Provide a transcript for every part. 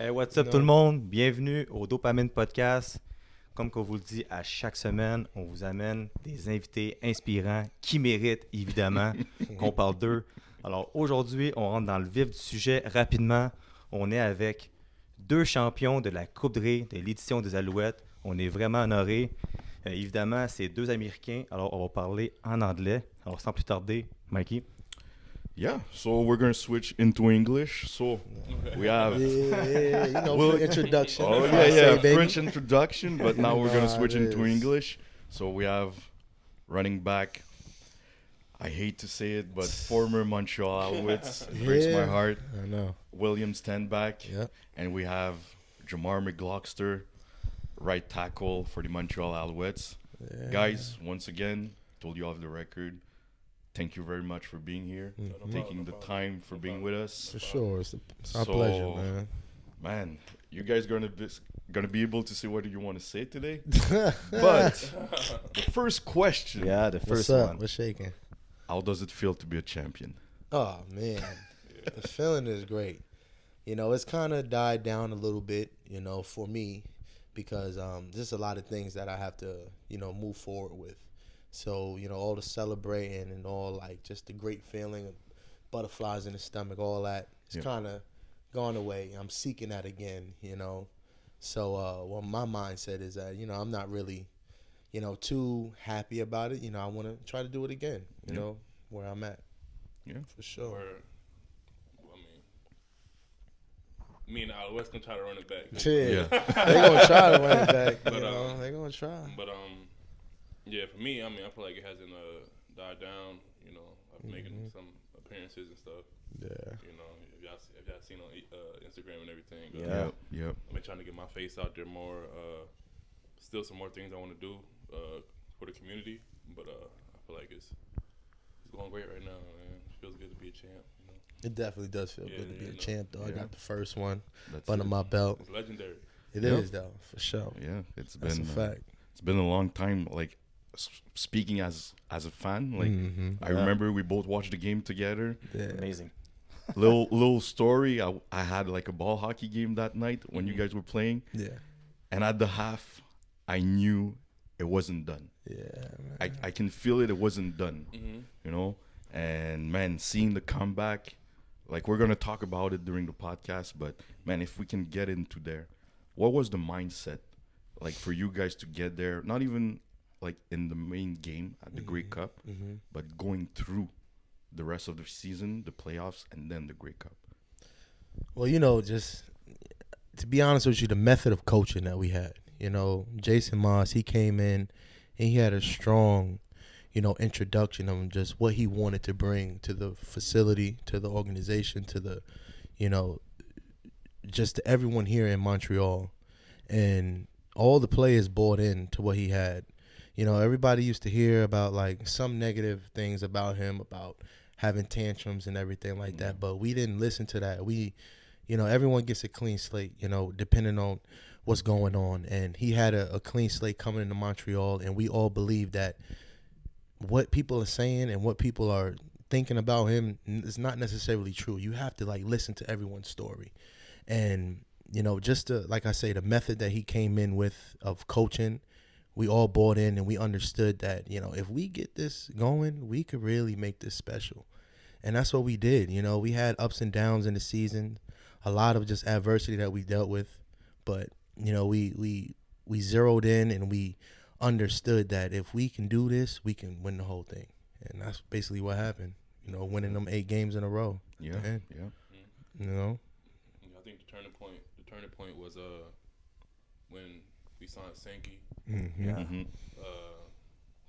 Hey, what's up tout le monde? Bienvenue au Dopamine Podcast. Comme qu'on vous le dit à chaque semaine, on vous amène des invités inspirants qui méritent évidemment qu'on parle d'eux. Alors aujourd'hui, on rentre dans le vif du sujet rapidement. On est avec deux champions de la Coupe de l'édition des Alouettes. On est vraiment honorés. Évidemment, c'est deux Américains. Alors on va parler en anglais. Alors sans plus tarder, Mikey. Yeah, so we're going to switch into English. So we have... Yeah, you know, introduction. Oh, yeah, French introduction, but now we're going to switch into English. So we have running back, I hate to say it, but former Montreal Alouettes, breaks my heart. I know. William Stanback. Yep. And we have Jamar McGloster, right tackle for the Montreal Alouettes. Yeah. Guys, once again, told you off the record, thank you very much for being here, taking the time for being with us. For sure, it's our pleasure, man. Man, you guys gonna be able to say what you want to say today. But the first question. Yeah, the first What's up? one. What's shaking? How does it feel to be a champion? Oh man, the feeling is great. You know, it's kind of died down a little bit, you know, for me, because there's a lot of things that I have to, you know, move forward with. So, you know, all the celebrating and all, like, just the great feeling of butterflies in the stomach, all that, it's kind of gone away. I'm seeking that again, you know. So, well, my mindset is that, you know, I'm not really, you know, too happy about it. You know, I want to try to do it again, you know, where I'm at. Yeah. For sure. Me and the Alouettes gonna try to run it back. Yeah. They're going to try to run it back. But, they're going to try. But, yeah, for me, I mean, I feel like it hasn't died down. You know, I've making some appearances and stuff. Yeah. You know, if y'all seen on Instagram and everything. Yeah. I've been trying to get my face out there more. Still some more things I want to do for the community, but I feel like it's going great right now, man. It feels good to be a champ. You know? It definitely does feel good to be a champ, though. I got the first one That's under my belt. It's legendary. It is, though, for sure. Yeah, That's a fact. It's been a long time, like, speaking as a fan, like I remember we both watched the game together. Yeah. Amazing. little story, I had like a ball hockey game that night when you guys were playing, and at the half I knew it wasn't done. I can feel it wasn't done, you know. And man, seeing the comeback, like, we're gonna talk about it during the podcast, but man, if we can get into there, what was the mindset like for you guys to get there? Not even like in the main game at the Grey Cup, but going through the rest of the season, the playoffs, and then the Grey Cup. Well, you know, just to be honest with you, the method of coaching that we had, you know, Jason Moss, he came in and he had a strong, you know, introduction of just what he wanted to bring to the facility, to the organization, to the, you know, just to everyone here in Montreal. And all the players bought in to what he had. You know, everybody used to hear about, like, some negative things about him, about having tantrums and everything like that. But we didn't listen to that. We, you know, everyone gets a clean slate, you know, depending on what's going on. And he had a clean slate coming into Montreal, and we all believe that what people are saying and what people are thinking about him is not necessarily true. You have to, like, listen to everyone's story. And, you know, just to, like I say, the method that he came in with of coaching, we all bought in and we understood that, you know, if we get this going, we could really make this special. And that's what we did. You know, we had ups and downs in the season, a lot of just adversity that we dealt with. But, you know, we zeroed in and we understood that if we can do this, we can win the whole thing. And that's basically what happened, you know, winning them 8 games in a row. Yeah. You know? I think the turning point was when we signed Sankey.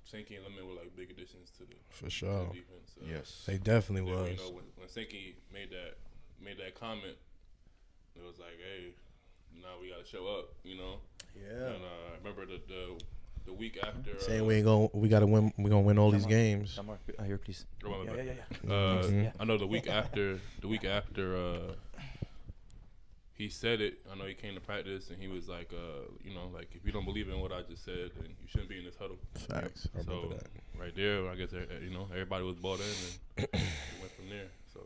Sankey and Lemon were like big additions to the defense. Yes, they definitely was. You know, when Sankey made that comment, it was like, hey, now we got to show up. You know. Yeah. And I remember the week after saying we got to win. We're gonna win all these games. Jamar, here, please. I know the week after he said it. I know he came to practice and he was like, you know, like, if you don't believe in what I just said, then you shouldn't be in this huddle. Facts. I remember that. Right there, I guess, you know, everybody was bought in and we went from there. So,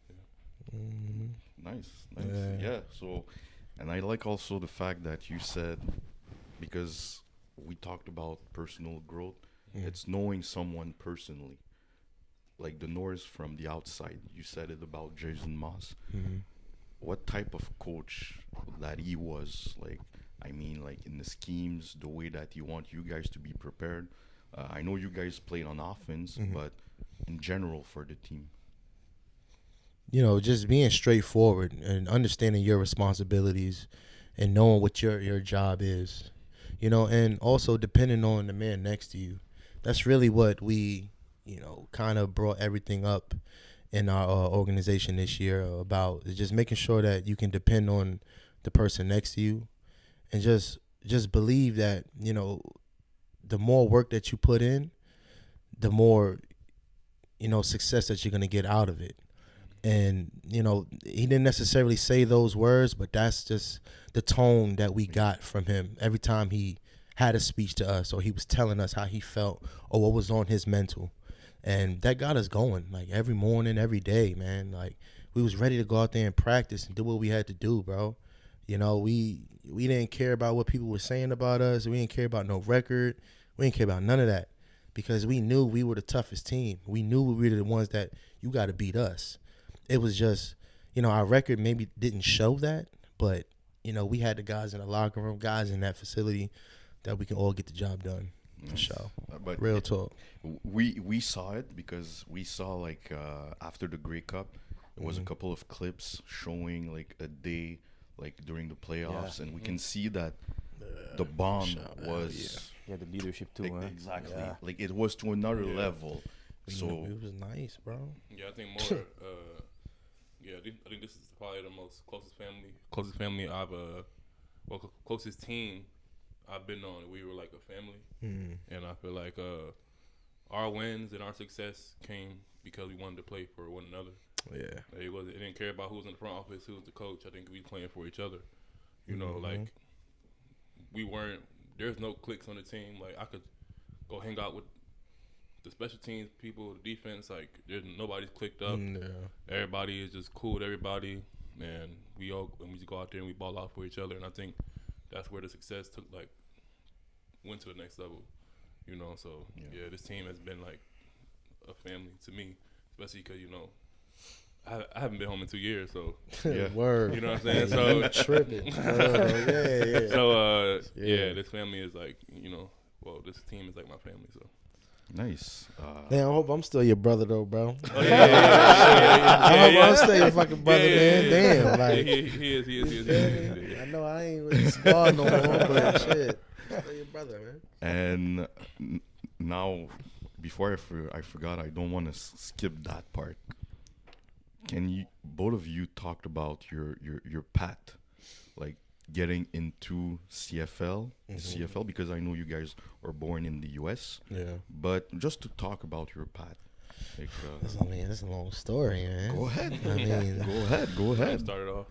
yeah. Nice. Yeah. So, And I like also the fact that you said, because we talked about personal growth, it's knowing someone personally. Like the Norse from the outside. You said it about Jason Moss. What type of coach that he was? Like, I mean, like in the schemes, the way that he want you guys to be prepared. I know you guys played on offense, but in general for the team. You know, just being straightforward and understanding your responsibilities and knowing what your job is. You know, and also depending on the man next to you. That's really what we, you know, kind of brought everything up in our organization this year about, is just making sure that you can depend on the person next to you, and just believe that, you know, the more work that you put in, the more, you know, success that you're going to get out of it. And, you know, he didn't necessarily say those words, but that's just the tone that we got from him every time he had a speech to us, or he was telling us how he felt or what was on his mental. And that got us going, like every morning, every day, man. Like we was ready to go out there and practice and do what we had to do, bro. You know, we didn't care about what people were saying about us. We didn't care about no record. We didn't care about none of that, because we knew we were the toughest team. We knew we were the ones that you got to beat us. It was just, you know, our record maybe didn't show that, but, you know, we had the guys in the locker room, guys in that facility, that we can all get the job done. For sure. But real talk. We saw it because we saw, like, after the Grey Cup, there was a couple of clips showing like a day, like during the playoffs, and we can see that the bond was the leadership too. Exactly. Yeah. Like it was to another level. So it was nice, bro. Yeah, I think more. I think this is probably the most closest family I've closest team I've been on. We were like a family, and I feel like our wins and our success came because we wanted to play for one another. Yeah, it didn't care about who was in the front office, who was the coach. I think we playing for each other. You know, like we weren't. There's no cliques on the team. Like I could go hang out with the special teams people, the defense. Like nobody's clicked up. Everybody is just cool with everybody, and we just go out there and we ball out for each other. And I think that's where the success went to the next level. You know, so this team has been like a family to me, especially because, you know, I haven't been home in 2 years, so word. You know what I'm saying? So tripping. So this family is like, you know, well, this team is like my family. So nice. Damn, I hope I'm still your brother though, bro. I hope I'm still your fucking brother, man. Damn, like he is. I know I ain't with the squad no more, but shit, I'm still your brother, man. And now, before I forgot, I don't want to skip that part. Can you, both of you, talked about your path, like getting into CFL, because I know you guys were born in the U.S. Yeah. But just to talk about your path. Like, that's a long story, man. Go ahead. Go ahead. Start it off.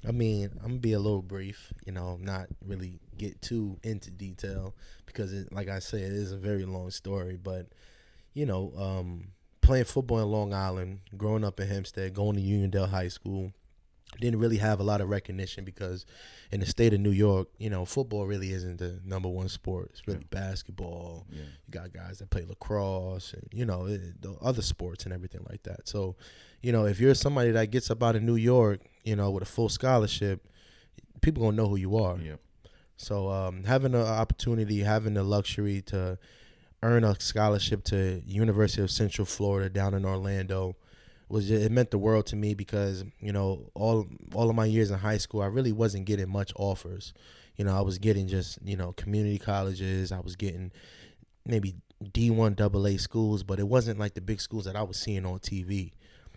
I mean, I'm gonna be a little brief, you know, not really get too into detail because, like I said, it is a very long story. But, you know, playing football in Long Island, growing up in Hempstead, going to Uniondale High School, didn't really have a lot of recognition because in the state of New York, you know, football really isn't the number one sport. It's really basketball. Yeah. You got guys that play lacrosse and, you know, the other sports and everything like that. So, you know, if you're somebody that gets up out of New York, you know, with a full scholarship, people going to know who you are. Yeah. So having the opportunity, having the luxury to earn a scholarship to University of Central Florida down in Orlando, it meant the world to me because, you know, all of my years in high school, I really wasn't getting much offers. You know, I was getting just, you know, community colleges. I was getting maybe D1 AA schools, but it wasn't like the big schools that I was seeing on TV.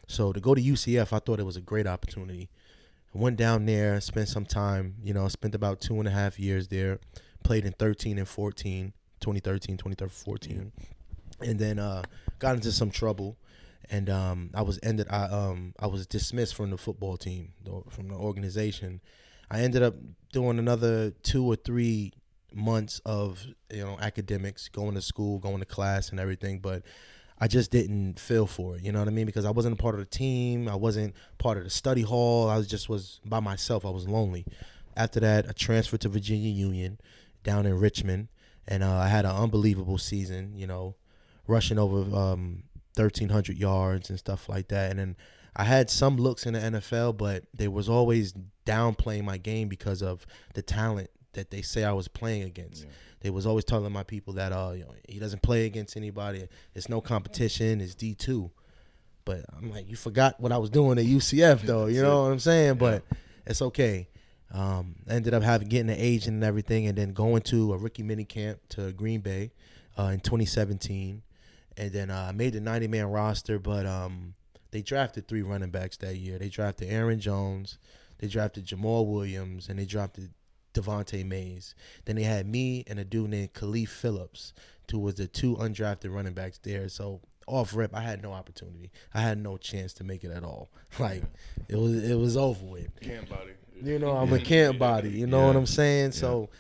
So to go to UCF, I thought it was a great opportunity. I went down there, spent some time, you know, spent about 2.5 years there, played in 13 and 14, 2013, 14, and then got into some trouble. And I was dismissed from the football team, from the organization. I ended up doing another 2 or 3 months of, you know, academics, going to school, going to class and everything, but I just didn't feel for it, you know what I mean? Because I wasn't a part of the team, I wasn't part of the study hall, was by myself, I was lonely. After that, I transferred to Virginia Union down in Richmond, and I had an unbelievable season, rushing over 1,300 yards and stuff like that. And then I had some looks in the NFL, but they was always downplaying my game because of the talent that they say I was playing against. Yeah. They was always telling my people that he doesn't play against anybody. It's no competition. It's D2. But I'm like, you forgot what I was doing at UCF though. You know what I'm saying? Yeah. But it's okay. I ended up getting an agent and everything, and then going to a rookie mini camp to Green Bay in 2017, and then I made the 90-man roster. But they drafted 3 running backs that year. They drafted Aaron Jones, they drafted Jamal Williams, and they drafted Devontae Mays. Then they had me and a dude named Khalif Phillips, who was the 2 undrafted running backs there. So off rip, I had no opportunity. I had no chance to make it at all. Like it was over with. Camp body. I'm a camp body. You know what I'm saying? Yeah. So,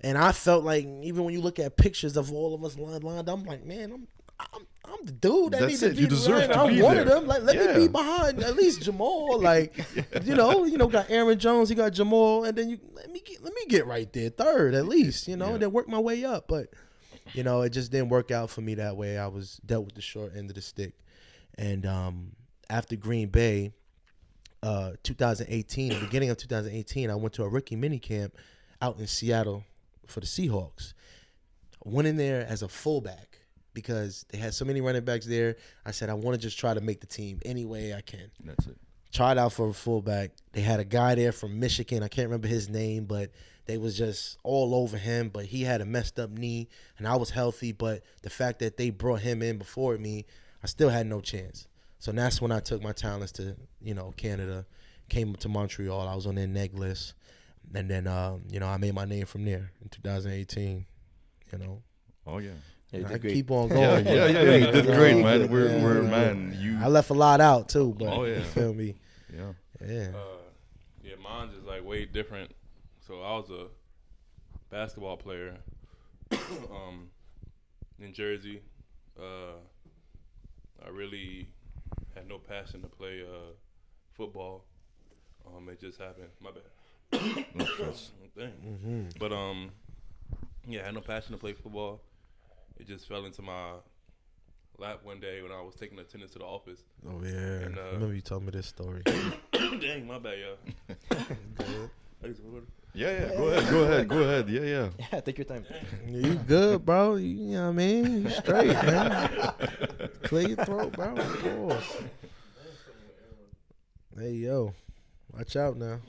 and I felt like even when you look at pictures of all of us lined, I'm like, man, I'm the dude that needs to be. You deserve to I'm be one there. of them. Like, let me be behind at least Jamal. Like, got Aaron Jones, he got Jamal, and then let me get right there, third at least. And then work my way up. But it just didn't work out for me that way. I was dealt with the short end of the stick, and after Green Bay, 2018, beginning of 2018, I went to a rookie mini camp out in Seattle for the Seahawks. I went in there as a fullback because they had so many running backs there. I said, I want to just try to make the team any way I can. That's it. Tried out for a fullback. They had a guy there from Michigan. I can't remember his name, but they was just all over him. But he had a messed up knee, and I was healthy. But the fact that they brought him in before me, I still had no chance. So that's when I took my talents to, Canada, came to Montreal. I was on their neg list. And then, I made my name from there in 2018, Oh, yeah. Yeah, I keep on going. Yeah. You did great, man. We're man. I left a lot out too, but you feel me? Yeah. Mine's is like way different. So I was a basketball player in Jersey. I really had no passion to play football. It just happened. My bad. No stress. Dang. But I had no passion to play football. It just fell into my lap one day when I was taking attendance to the office. Oh yeah, and, I remember you told me this story. Dang, my bad, y'all. Yeah. Go ahead. Yeah. Yeah, take your time. You good, bro? You know what I mean? You straight, man. Clear your throat, bro. Of course. Hey, yo. Watch out now.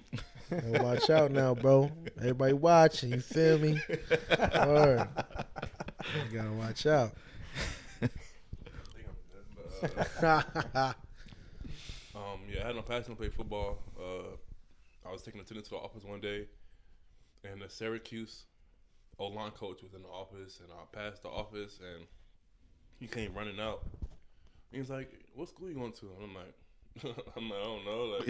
Watch out now, bro. Everybody watching, you feel me? Word. You gotta watch out. I had no passion to play football. I was taking attendance to the office one day, and the Syracuse O-line coach was in the office, and I passed the office, and he came running out. He was like, "What school you going to?" And I'm like, I don't know. Like,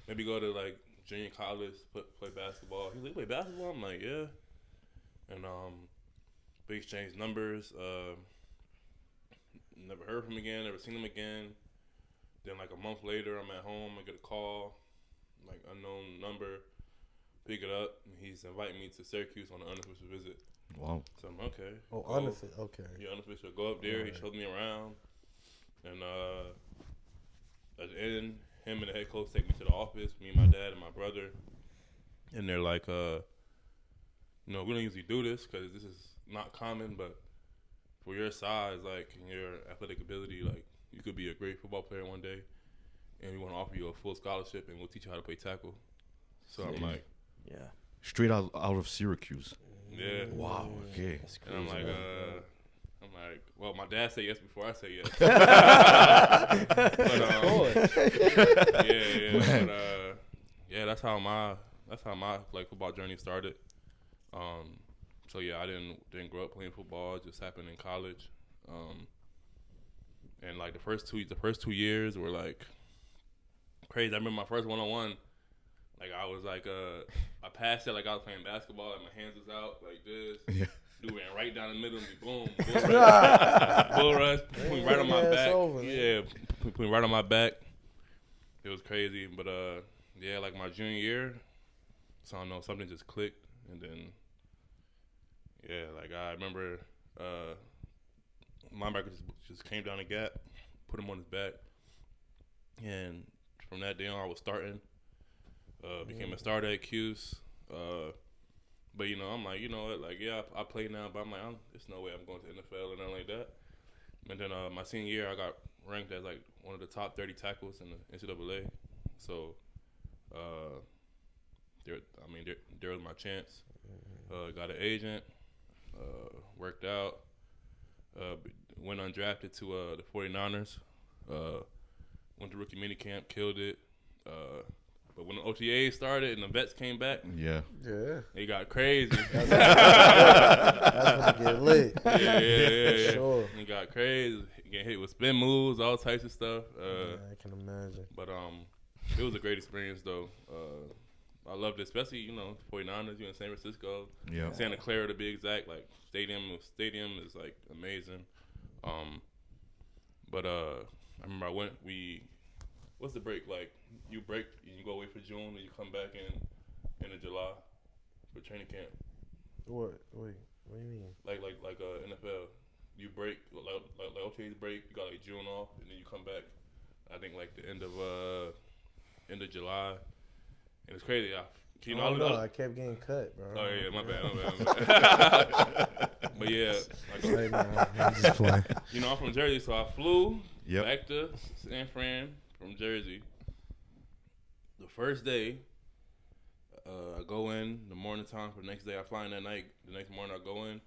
maybe go to like junior college, play basketball. He's like, "Play basketball?" I'm like, "Yeah." And we exchanged numbers. Never heard from him again. Never seen him again. Then like a month later, I'm at home. I get a call, like unknown number. Pick it up, and he's inviting me to Syracuse on an unofficial visit. Wow. So I'm okay. Oh, unofficial. Okay. Yeah, unofficial. Go up there. Right. He showed me around, and at the end, him and the head coach take me to the office. Me and my dad and my brother, and they're like, we don't usually do this because this is not common, but for your size, like, and your athletic ability, like, you could be a great football player one day, and we want to offer you a full scholarship, and we'll teach you how to play tackle. So I'm like, yeah, straight out of Syracuse. Yeah. Wow. Okay. And I'm like, well, my dad said yes before I said yes. But, that's how my like football journey started. So I didn't grow up playing football. It just happened in college. And like the first 2 years were like crazy. I remember my first one-on-one. Like I was like I passed it like I was playing basketball. Like my hands was out like this. Yeah. Dude ran right down the middle of me. Boom. Bull rush. Put me right on my back. Put me right on my back. It was crazy. But like my junior year, So I don't know, something just clicked, and then like I remember linebacker just came down the gap, put him on his back, and from that day on I was starting. Became a starter at Cuse. But I'm like, you know what, like I play now, but I'm like, there's no way I'm going to NFL or nothing like that. And then my senior year I got ranked as like one of the top 30 tackles in the NCAA. So there was my chance. Got an agent, worked out, went undrafted to the 49ers, went to rookie minicamp, killed it. But when the OTAs started and the vets came back, it got crazy. That's when it get lit. Yeah. Sure. It got crazy. Getting hit with spin moves, all types of stuff. I can imagine. But it was a great experience though. I loved it, especially 49ers. You're in San Francisco, Santa Clara to be exact. Like stadium is like amazing. But I remember what's the break like? You break and you go away for June and you come back in July for training camp. What? Wait, what do you mean? Like NFL, you break like OTAs break. You got like June off and then you come back. I think like the end of July. And it's crazy. I kept getting cut, bro. Oh yeah, my bad. But yeah, I'm just playing. I'm from Jersey, so I flew Yep. back to San Fran from Jersey. The first day, I go in the morning time for the next day. I fly in that night. The next morning I go in.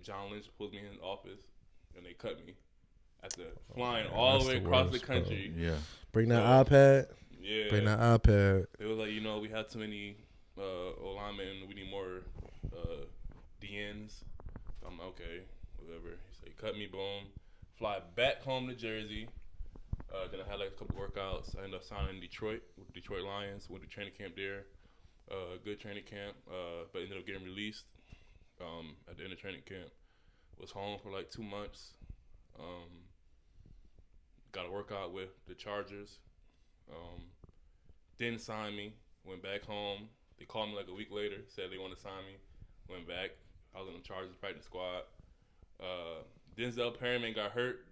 John Lynch pulls me in the office, and they cut me after flying all the way across the country. Yeah. Bring that iPad. Yeah. Bring that iPad. It was like, we had too many O-linemen. We need more DNs. So I'm like, okay, whatever. So he cut me, boom. Fly back home to Jersey. Then I had like a couple workouts. I ended up signing in Detroit with the Detroit Lions. Went to training camp there. Good training camp. But ended up getting released at the end of training camp. Was home for like 2 months. Got a workout with the Chargers. Didn't sign me. Went back home. They called me like a week later. Said they want to sign me. Went back. I was in the Chargers practice squad. Denzel Perryman got hurt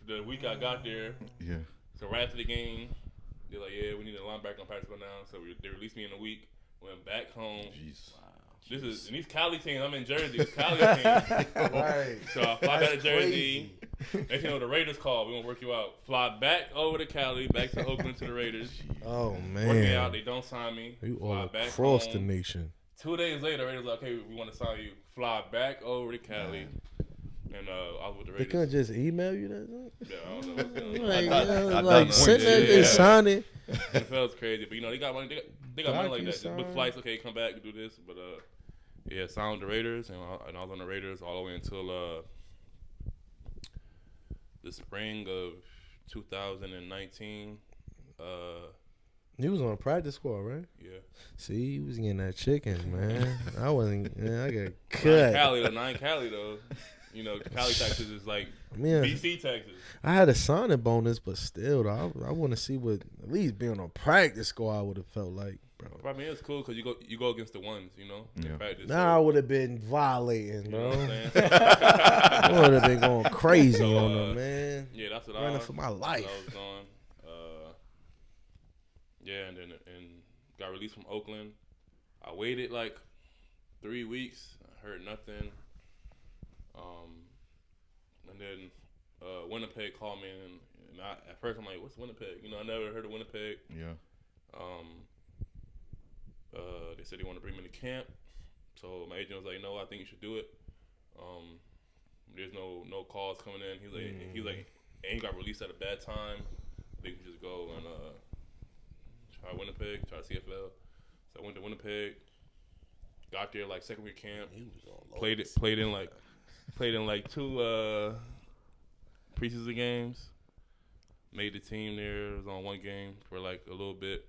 the week I got there. Yeah. So right after the game, they're like, we need a linebacker on practice squad now. So they released me in a week. Went back home. Jeez. Wow. And these Cali teams, I'm in Jersey. It's Cali teams. Right. So I fly back to Jersey. Next the Raiders call. We're going to work you out. Fly back over to Cali, back to Oakland to the Raiders. Oh, man. Work me out. They don't sign me. You Fly all back across home. the nation. 2 days later, Raiders like, okay, we want to sign you. Fly back over to Cali. And I was with the They Raiders. couldn't just email you that? Yeah, I don't know what's going on. Like send that and sign it. NFL's crazy, but they got money. They got money like that. Just book flights. Okay, come back, do this. But signed with the Raiders, and I was on the Raiders all the way until the spring of 2019. You was on a practice squad, right? Yeah. See, you was getting that chicken, man. I wasn't. Man, I got Not cut. in Cali though. Cali Texas is like Yeah. BC Texas. I had a signing bonus, but still, though, I want to see what at least being on practice squad would have felt like, bro. I mean, it's cool because you go against the ones, in practice. Now I would have been violating, You know bro. what I'm saying? I would have been going crazy So, on them, man. Yeah, that's what Running for my life. I was going. And then got released from Oakland. I waited like 3 weeks. I heard nothing. And then Winnipeg called me, and at first I'm like, "What's Winnipeg?" I never heard of Winnipeg. Yeah. They said they want to bring me to camp, so my agent was like, "No, I think you should do it." There's no calls coming in. He's like, and you got released at a bad time. I think you just go and try Winnipeg, try CFL. So I went to Winnipeg. Got there like second week camp. Played in like 2 preseason games. Made the team there. Was on 1 game for like a little bit.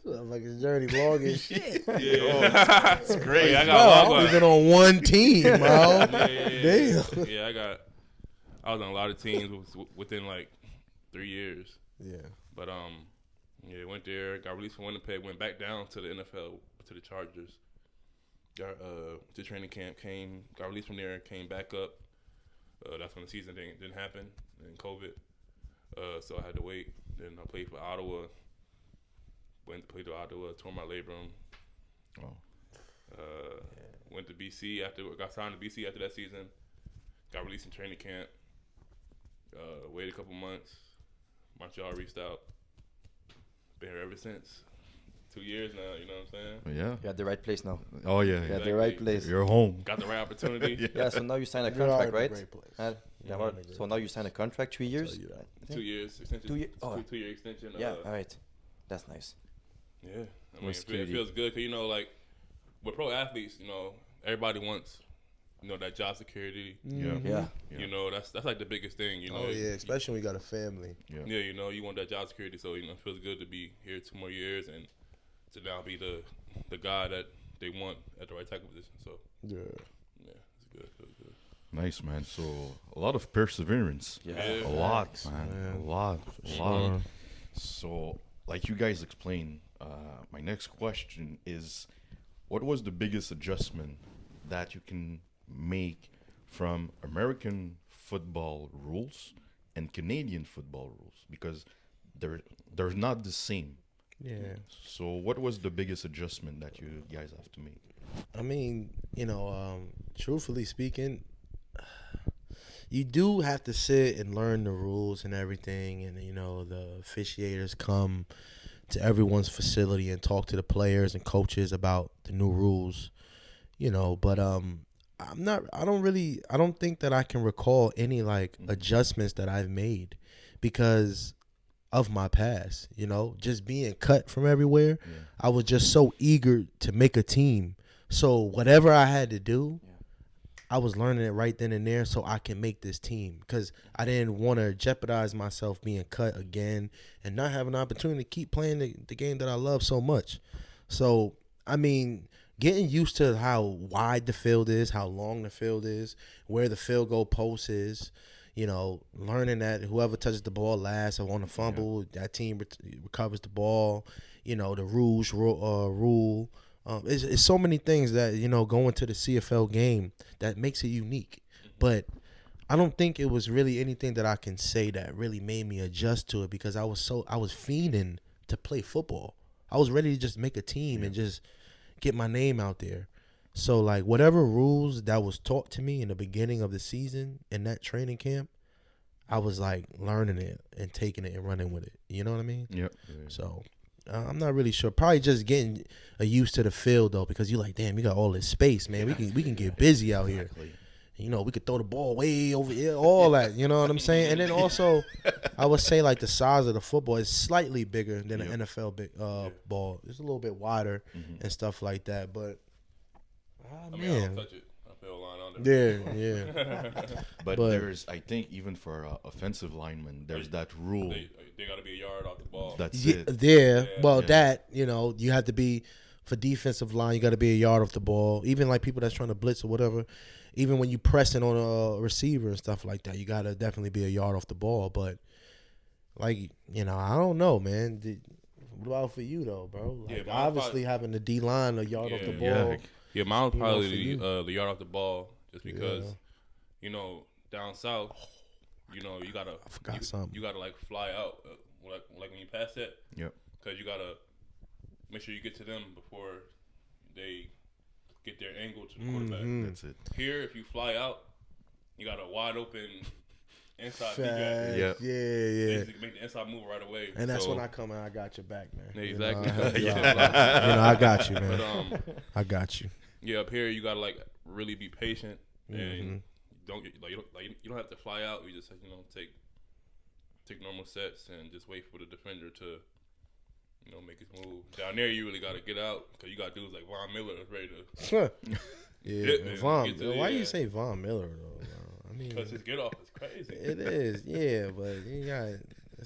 Like it's dirty long as shit. Yeah, It's great. I Bro, got I've only been on one team, bro. Yeah. Damn. Yeah, I was on a lot of teams within like 3 years. Yeah. But yeah, went there, got released from Winnipeg, went back down to the NFL, to the Chargers. Got to training camp, got released from there, came back up. That's when the season didn't happen in COVID. So I had to wait. Then I played for Ottawa. Went to play to Ottawa, tore my labrum. Went to BC got signed to BC after that season. Got released in training camp. Waited a couple months. Montreal reached out. Been here ever since. 2 years now, you know what I'm saying? Yeah. You're at the right place now. Oh, yeah. You're at the right place. You're home. Got the right opportunity. Yeah, so now you sign a You are contract, in a right? great place. Yeah, You're in a great so now you sign a contract, 3 years? I'll tell you that. 2 years extension. 2 years. Oh. 2 year extension. Yeah, all right. That's nice. Yeah, I mean, More it security. feels good because, you know, like, with pro athletes, you know, everybody wants, you know, that job security. Yeah. You know, that's like the biggest thing, you know. Oh, yeah, especially when you got a family. Yeah, you know, you want that job security, so, you know, it feels good to be here 2 more years and to now be the guy that they want at the right type of position. So, Yeah. it's good. Feels good. Nice, man. So a lot of perseverance. Yeah. A lot, Facts, man. man. A lot. So, like you guys explained, my next question is, what was the biggest adjustment that you can make from American football rules and Canadian football rules? Because they're not the same. Yeah. So what was the biggest adjustment that you guys have to make? I mean, you know, truthfully speaking, you do have to sit and learn the rules and everything. And, you know, the officiators come to everyone's facility and talk to the players and coaches about the new rules, you know. But I don't think that I can recall any, like, adjustments that I've made because of my past, you know, just being cut from everywhere. Yeah. I was just so eager to make a team. So whatever I had to do, I was learning it right then and there so I can make this team because I didn't want to jeopardize myself being cut again and not have an opportunity to keep playing the game that I love so much. So, I mean, getting used to how wide the field is, how long the field is, where the field goal post is, you know, learning that whoever touches the ball last or on a fumble, that team recovers the ball, you know, the rules rule. It's so many things that, you know, go into the CFL game that makes it unique. But I don't think it was really anything that I can say that really made me adjust to it because I was fiending to play football. I was ready to just make a team and just get my name out there. So, like, whatever rules that was taught to me in the beginning of the season in that training camp, I was, like, learning it and taking it and running with it. You know what I mean? Yep. So, I'm not really sure. Probably just getting used to the field, though, because you're like, damn, you got all this space, man. We can get busy out here. You know, we could throw the ball way over here, all that. You know what I'm saying? And then also, I would say, like, the size of the football is slightly bigger than an NFL ball. It's a little bit wider and stuff like that, but... I mean, I don't touch it. I feel a line on there. Yeah. But there's, I think, even for offensive linemen, there's that rule. They got to be a yard off the ball. That's Yeah, it. there. Well, Yeah. that, you know, you have to be, for defensive line, you got to be a yard off the ball. Even like people that's trying to blitz or whatever, even when you pressing on a receiver and stuff like that, you got to definitely be a yard off the ball. But, like, you know, I don't know, man. What about for you, though, bro? Like, Yeah, obviously having the D-line a yard off the ball. Yeah. Yeah, mine was You know, probably for the yard off the ball just because, Yeah. you know, down south, you know, you gotta something. you gotta like fly out like when you pass that. Yep. Because you gotta make sure you get to them before they get their angle to the quarterback. That's it. Here, if you fly out, you got a wide open inside Facts. D-gap. Yeah. Yeah. Basically make the inside move right away. And that's So, when I come and I got your back, man. Yeah, You know, exactly. I help you Yeah. out. You know, I got you, man. But I got you. yeah, up here you gotta like really be patient Mm-hmm. and you don't have to fly out. You just take normal sets and just wait for the defender to make his move. Down there you really gotta get out because you got dudes like Von Miller that's ready to. Yeah, man. Von. Get to- Why yeah. you say Von Miller though? I mean, Because his get off is crazy. it is, yeah, but you got.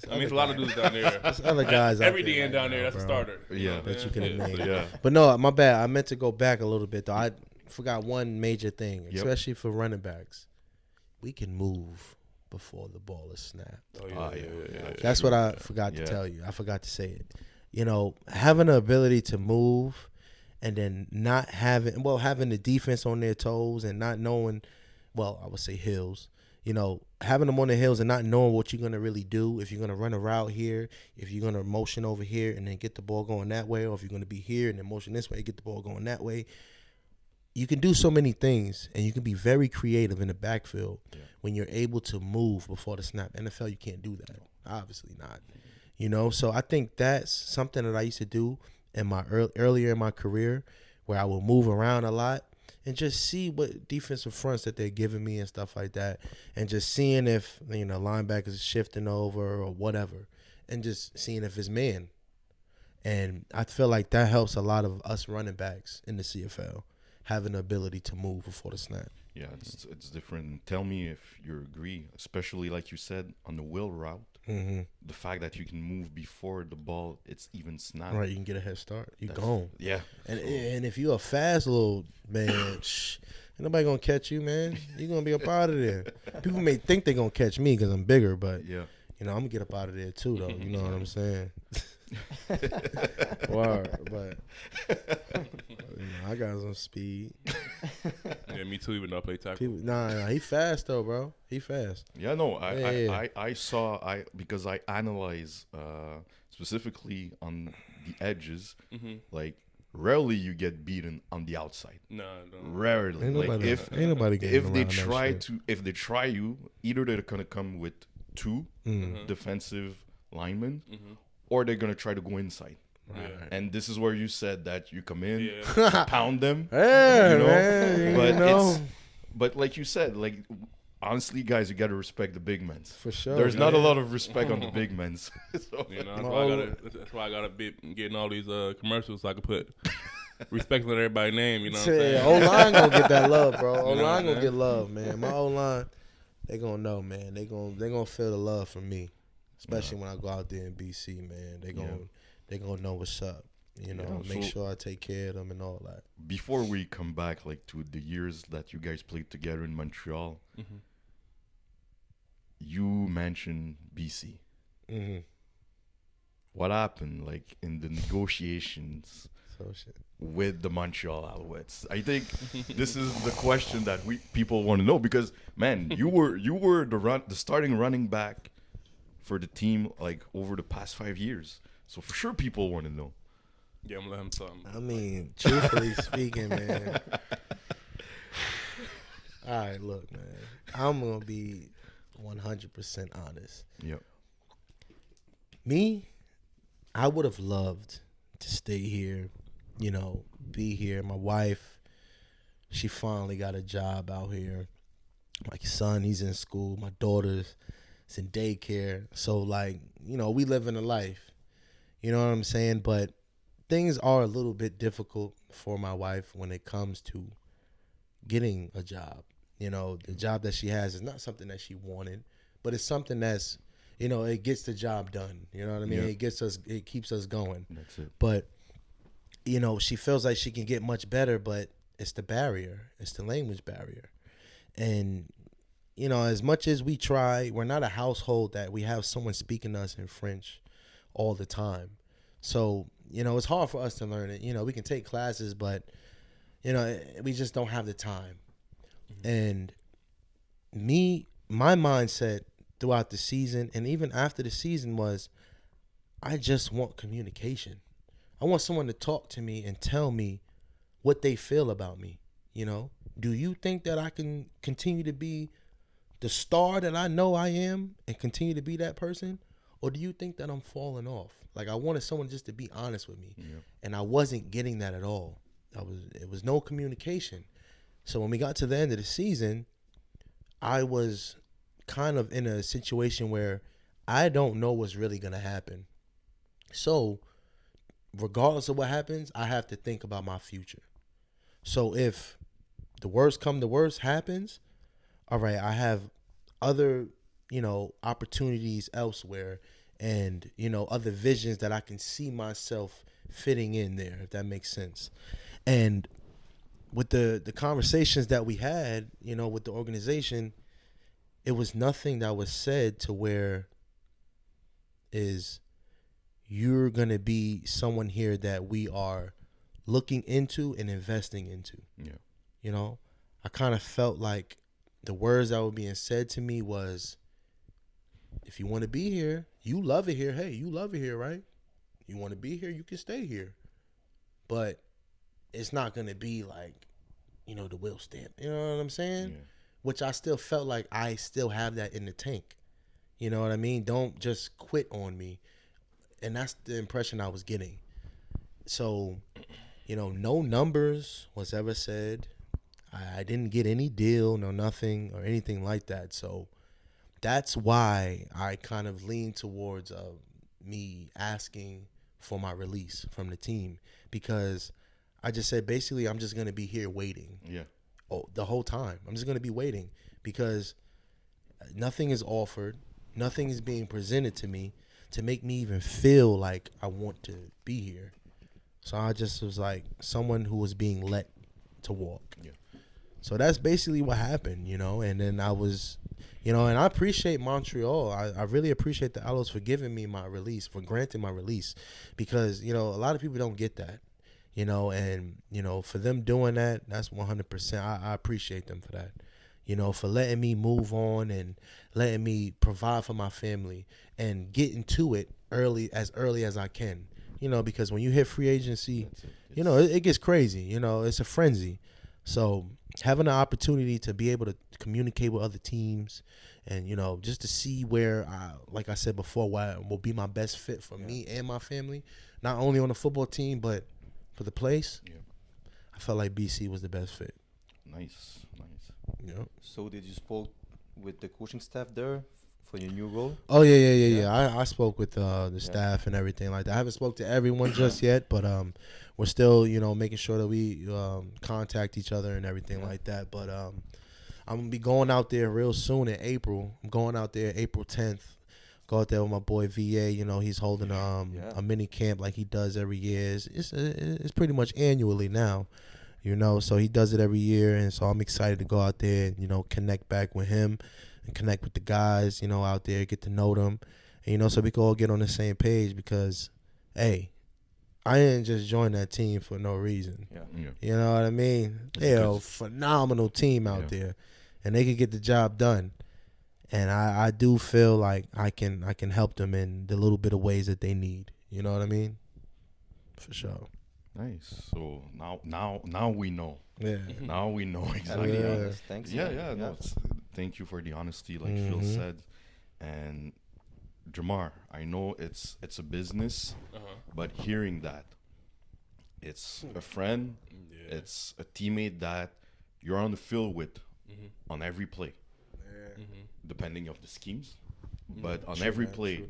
I mean, it's a lot of dudes down there. There's other guys out Every there DN right down now, there, that's a bro, starter. Yeah. that you can Yeah. name. Yeah. But no, my bad. I meant to go back a little bit though. I forgot one major thing, Yep. especially for running backs. We can move before the ball is snapped. Oh, yeah. That's what I forgot to tell you. I forgot to say it. You know, having the ability to move and then not having the defense on their toes and not knowing, I would say heels. You know, having them on the heels and not knowing what you're going to really do, if you're going to run a route here, if you're going to motion over here and then get the ball going that way, or if you're going to be here and then motion this way, get the ball going that way. You can do so many things, and you can be very creative in the backfield when you're able to move before the snap. NFL, you can't do that. Obviously not. You know, so I think that's something that I used to do in my earlier in my career, where I would move around a lot and just see what defensive fronts that they're giving me and stuff like that, and just seeing if, you know, linebackers is shifting over or whatever, and just seeing if it's man. And I feel like that helps a lot of us running backs in the CFL, having the ability to move before the snap. Yeah, it's different. Tell me if you agree, especially like you said on the wheel route, the fact that you can move before the ball it's even snapped. Right, you can get a head start. You're gone. Yeah. And if you're a fast little man, ain't nobody gonna catch you, man. You're gonna be up out of there. People may think they're gonna catch me because I'm bigger, but you know, I'm gonna get up out of there too, though. You know what I'm saying? Word, but you know, I got some speed. Yeah, me too. Even though I play tackle. Nah, he fast though, bro. He fast. Yeah, no, I saw because I analyze specifically on the edges, like rarely you get beaten on the outside. No. Rarely. Ain't Like nobody, if they try you, either they're gonna come with two defensive linemen, or they're gonna try to go inside. Right. And this is where you said that you come in, pound them, yeah, you know. Man, But like you said, like honestly, guys, you got to respect the big men. For sure. There's not a lot of respect on the big men. So. You know, that's why I gotta be getting all these commercials so I can put respect on everybody's name. You know what I'm saying? O-line gonna get that love, bro. O-line gonna get love, man. My O-line, they gonna know, man. They gonna feel the love from me, especially when I go out there in BC, man. They gonna know what's up. You know, make sure I take care of them and all that. Before we come back, like to the years that you guys played together in Montreal, you mentioned BC. What happened, like in the negotiations with the Montreal Alouettes? I think this is the question that people want to know, because man, you were the starting running back for the team like over the past 5 years. So for sure, people want to know. Yeah, I'm gonna let him talk. I mean, truthfully speaking, man. All right, look, man. I'm gonna be 100% honest. Yep. Me, I would have loved to stay here, you know, be here. My wife, she finally got a job out here. My son, he's in school. My daughter's in daycare. So, like, you know, we live in a life. You know what I'm saying? But things are a little bit difficult for my wife when it comes to getting a job. You know, the job that she has is not something that she wanted, but it's something that's, you know, it gets the job done. You know what I mean? Yeah. It keeps us going. That's it. But, you know, she feels like she can get much better, but it's the barrier. It's the language barrier. And, you know, as much as we try, we're not a household that we have someone speaking to us in French all the time. So, you know, it's hard for us to learn it. You know, we can take classes, but, you know, we just don't have the time. And my mindset throughout the season and even after the season was, I just want communication. I want someone to talk to me and tell me what they feel about me. You know, do you think that I can continue to be the star that I know I am and continue to be that person? Or do you think that I'm falling off? Like, I wanted someone just to be honest with me. Yeah. And I wasn't getting that at all. It was no communication. So when we got to the end of the season, I was kind of in a situation where I don't know what's really going to happen. So regardless of what happens, I have to think about my future. So if the worst come to worst happens, all right, I have other, you know, opportunities elsewhere and, you know, other visions that I can see myself fitting in there, if that makes sense. And with the conversations that we had, you know, with the organization, it was nothing that was said to where is you're going to be someone here that we are looking into and investing into. Yeah. You know, I kind of felt like the words that were being said to me was, if you want to be here, you love it here. Hey, you love it here, right? You want to be here, you can stay here. But it's not going to be like, you know, the Will stamp. You know what I'm saying? Yeah. Which I still felt like I still have that in the tank. You know what I mean? Don't just quit on me. And that's the impression I was getting. So, you know, no numbers was ever said. I didn't get any deal, no nothing or anything like that. So that's why I kind of leaned towards me asking for my release from the team, because I just said, basically, I'm just going to be here waiting. Yeah. Oh, the whole time. I'm just going to be waiting because nothing is offered. Nothing is being presented to me to make me even feel like I want to be here. So I just was like someone who was being let to walk. Yeah. So that's basically what happened, you know. And then I was, you know, and I appreciate Montreal. I really appreciate the Alos for giving me my release, for granting my release, because, you know, a lot of people don't get that, you know. And, you know, for them doing that, that's 100%. I appreciate them for that, you know, for letting me move on and letting me provide for my family and get into it early as I can, you know, because when you hit free agency, you know, it gets crazy, you know, it's a frenzy. So having the opportunity to be able to communicate with other teams and, you know, just to see where, like I said before, what will be my best fit for me and my family, not only on the football team, but for the place, I felt like BC was the best fit. Nice. Yeah. So did you spoke with the coaching staff there for your new role? Oh yeah. I spoke with the staff and everything like that. I haven't spoke to everyone just yet, but we're still, you know, making sure that we contact each other and everything like that. But I'm gonna be going out there real soon in April. I'm going out there April 10th. Go out there with my boy VA. You know, he's holding a mini camp like he does every year. It's pretty much annually now. You know, so he does it every year, and so I'm excited to go out there and, you know, connect back with him and connect with the guys, you know, out there, get to know them, and, you know, so we can all get on the same page because, hey, I didn't just join that team for no reason. Yeah. You know what I mean? They're a phenomenal team out there, and they can get the job done. And I do feel like I can help them in the little bit of ways that they need. You know what I mean? For sure. Nice. So now we know. Yeah. Now we know exactly. Yeah. Thanks. Yeah. No, thank you for the honesty, like Phil said. And Jamar, I know it's a business, but hearing that, it's a friend, it's a teammate that you're on the field with on every play, depending of the schemes, but on every play,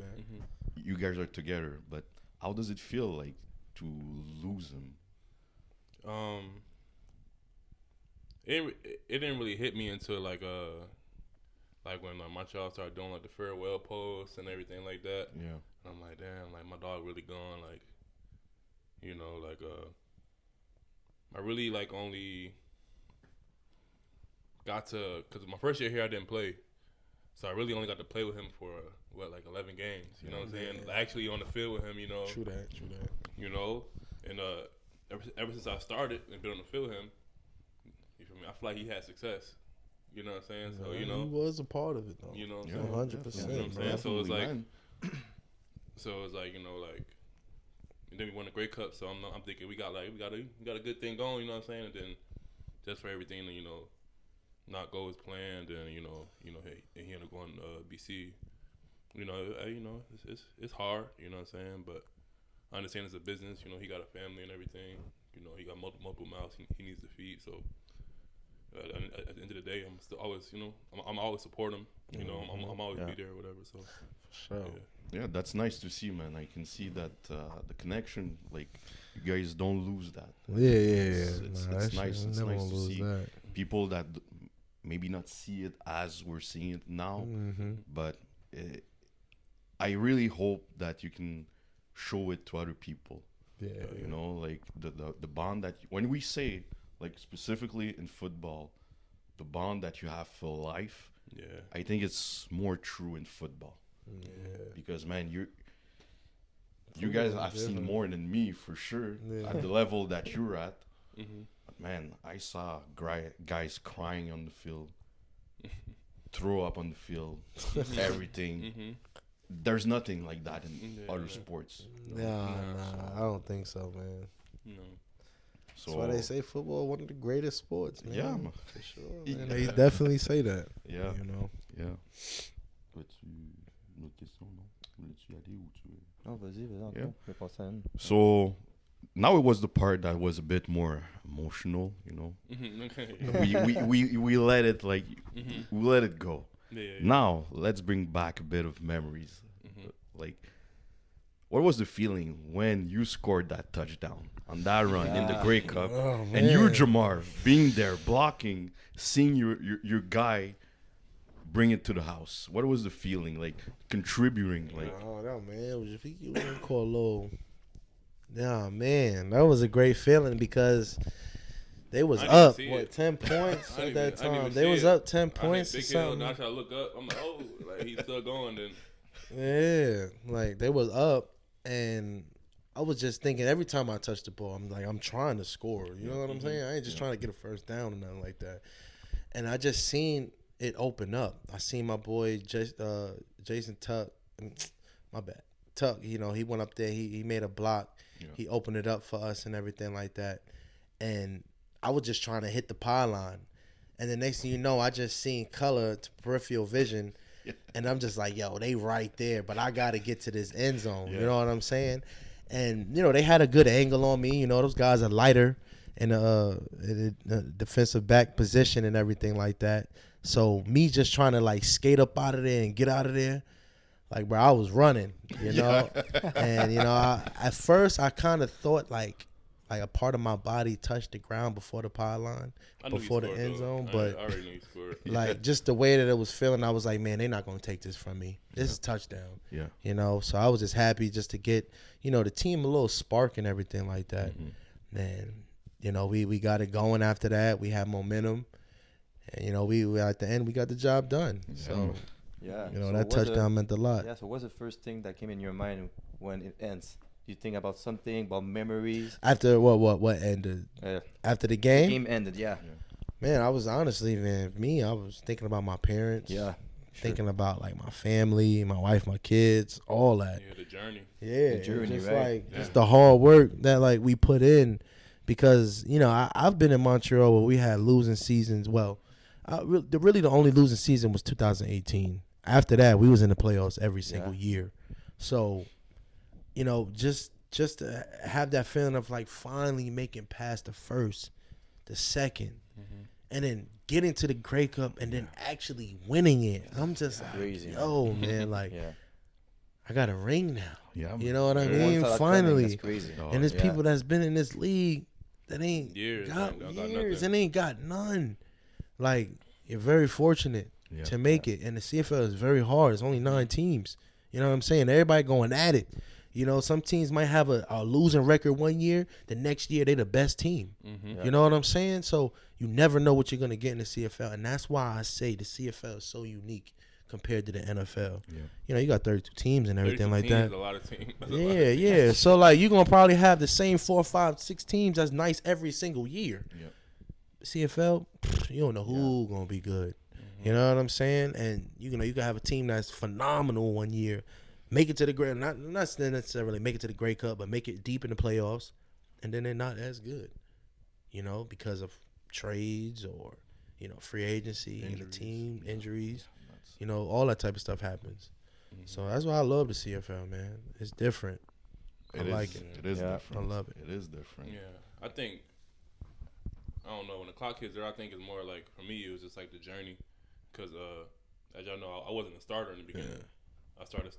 you guys are together. But how does it feel like to lose him? It didn't really hit me until like when Montreal started doing like the farewell posts and everything like that. Yeah. And I'm like, damn, like my dog really gone. Like, you know, like I really like only got to, because my first year here I didn't play, so I really only got to play with him for like 11 games. You know what I'm saying? Actually on the field with him, you know. True that. You know, and ever since I started and been on the field with him, you feel me? I feel like he had success. You know what I'm saying? So, you know, he was a part of it though. You know what I'm saying? 100%. You know what I'm saying? So it's like, Definitely, you know, like, and then we won the Grey Cup. So I'm thinking we got a good thing going. You know what I'm saying? And then just for everything to, you know, not go as planned, and you know, hey, and he ended up going BC. You know, it's hard. You know what I'm saying? But I understand it's a business. You know, he got a family and everything. You know, he got multiple mouths he needs to feed. So at the end of the day, I'm still always, you know, I'm always support him. You know, I'm always be there or whatever. So Sure. yeah, that's nice to see, man. I can see that the connection, like you guys don't lose that. Yeah. It's nice. It's nice to see that. people that maybe not see it as we're seeing it now, but I really hope that you can show it to other people. Yeah. You know, like the bond that when we say, like specifically in football, the bond that you have for life, Yeah. I think it's more true in football. Yeah. Because man, you guys have seen more than me for sure at the level that you're at. Mm-hmm. But man, I saw guys crying on the field, throw up on the field, everything. Mm-hmm. There's nothing like that in other sports. Nah, I don't think so, man. No. So That's why they say football one of the greatest sports, man. Yeah, man. For sure. Man. They definitely say that. Yeah. You know. Yeah. Une autre question, non? Voulais-tu y aller ou tu... Non, vas-y, Yeah. Antoine. Je vais passer à une. So now it was the part that was a bit more emotional, you know. Okay. we let it like Mm-hmm. we let it go. Yeah. Now let's bring back a bit of memories. Mm-hmm. Like, what was the feeling when you scored that touchdown on that run in the Grey Cup, Oh, and you, man. Jamar, being there, blocking, seeing your guy bring it to the house? What was the feeling like, contributing? Like, Oh, no, man. It was if you want to call a little. Yeah, man, that was a great feeling because they was I didn't up see what it. 10 points I at didn't that even- I didn't time. even They see was it. up 10 I hit points or big hill, and I something. try to look up. I'm like, oh, like he's still going. Then Yeah, like they was up, and I was just thinking every time I touch the ball, I'm trying to score. You know what I'm saying? I ain't just trying to get a first down or nothing like that. And I just seen it open up. I seen my boy Jason Tuck. My bad, Tuck. You know, he went up there. He made a block. Yeah. He opened it up for us and everything like that. And I was just trying to hit the pylon. And the next thing you know, I just seen color to peripheral vision. And I'm just like, yo, they right there, but I got to get to this end zone. Yeah. You know what I'm saying? And, you know, they had a good angle on me. You know, those guys are lighter in a defensive back position and everything like that. So me just trying to, like, skate up out of there and get out of there, like, bro, I was running, you know? And, you know, at first I kind of thought, like a part of my body touched the ground before the pylon, I knew he before the scored, end though. zone. I But, already knew he scored. like, just the way that it was feeling, I was like, man, they're not going to take this from me. This is touchdown. yeah. You know, so I was just happy just to get, you know, the team a little spark and everything like that. And, you know, we got it going after that. We had momentum. And, you know, we at the end, we got the job done. So, Yeah. you know, So that what's touchdown meant a lot. Yeah, so what's the first thing that came in your mind when it ends? You think about something, about memories? After what ended? After the The game? game ended, yeah. Man, I was honestly, man, I was thinking about my parents. Yeah. Thinking about, like, my family, my wife, my kids, all that. Yeah, the journey. Yeah, The journey, just right? like Yeah. just the hard work that, like, we put in, because, you know, I've been in Montreal where we had losing seasons. Well, really the only losing season was 2018. After that, we was in the playoffs every single year. So, you know, just to have that feeling of, like, finally making past the first, the second, and then getting to the Grey Cup and then actually winning it. I'm just like, Crazy, yo, man, like, Yeah. I got a ring now. Yeah. You know what I Once mean? that coming, Finally. that's crazy. Oh, And there's yeah. people that's been in this league that ain't Years, got ain't got years nothing. and ain't got none. Like, you're very fortunate Yeah. to make it. And the CFL is very hard. It's only 9 teams. You know what I'm saying? Everybody going at it. You know, some teams might have a losing record one year. The next year, they the best team. Mm-hmm. You know what I'm saying? So you never know what you're going to get in the CFL. And that's why I say the CFL is so unique compared to the NFL. Yeah. You know, you got 32 teams and everything like that. A lot of teams. That's a lot Yeah, of yeah. So, like, you're going to probably have the same 4, 5, 6 teams that's nice every single year. Yeah. CFL, you don't know who going to be good. You know what I'm saying? And, you know, you can have a team that's phenomenal one year, make it to the Grey, not necessarily make it to the Grey Cup, but make it deep in the playoffs, and then they're not as good, you know, because of trades or, you know, free agency in the team, injuries. You know, all that type of stuff happens. So that's why I love the CFL, man. It's different. I like it. It is Yeah. different. I love it. It is different. Yeah, I think, I don't know, when the clock hits there, I think it's more like, for me, it was just like the journey. Because, as y'all know, I wasn't a starter in the beginning. I started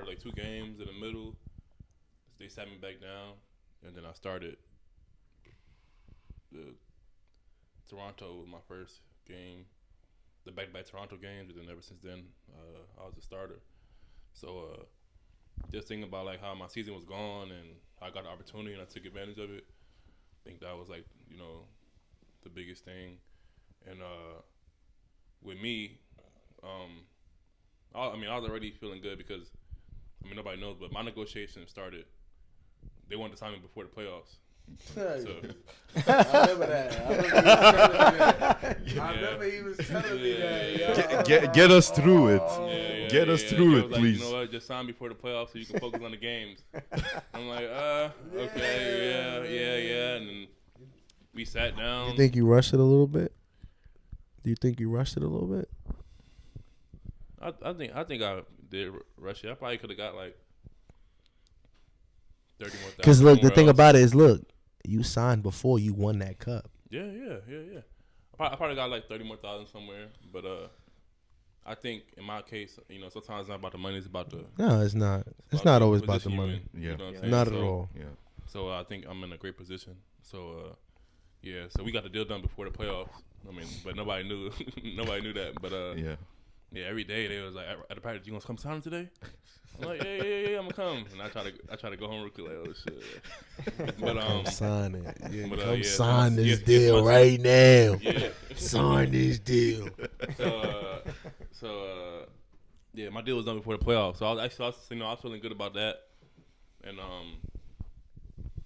like 2 games in the middle. They sat me back down. And then I started the Toronto was my first game. The back-to-back Toronto games. And then ever since then, I was a starter. So, just thinking about, like, how my season was gone and I got the opportunity and I took advantage of it. I think that was, like, you know, the biggest thing. And with me, I was already feeling good because nobody knows, but my negotiation started. They wanted to sign me before the playoffs. So. I remember that. I remember he was telling me that. Get us through it. Get us through it, like, please. You know what? Just sign before the playoffs so you can focus on the games. I'm like, okay, yeah. And then we sat down. You think you rushed it a little bit? Do you think you rushed it a little bit? I think I did rush it. I probably could have got like 30 more thousand. Because look, the thing about it is, look, you signed before you won that cup. Yeah. I probably got like 30 more thousand somewhere, but I think in my case, sometimes it's not about the money; it's about the. No, it's not. It's not always about the money. You know what I'm saying? Not at all. Yeah. So I think I'm in a great position. So so we got the deal done before the playoffs. But nobody knew. Nobody knew that. But yeah, every day they was like, at the practice, you gonna come sign today? I'm like, yeah, I'm gonna come. And I try to go home real quick, like, oh shit. But come sign it. Yeah, come yeah, sign this deal right now. Yeah. Sign this deal. So yeah, my deal was done before the playoffs. So I was feeling good about that. And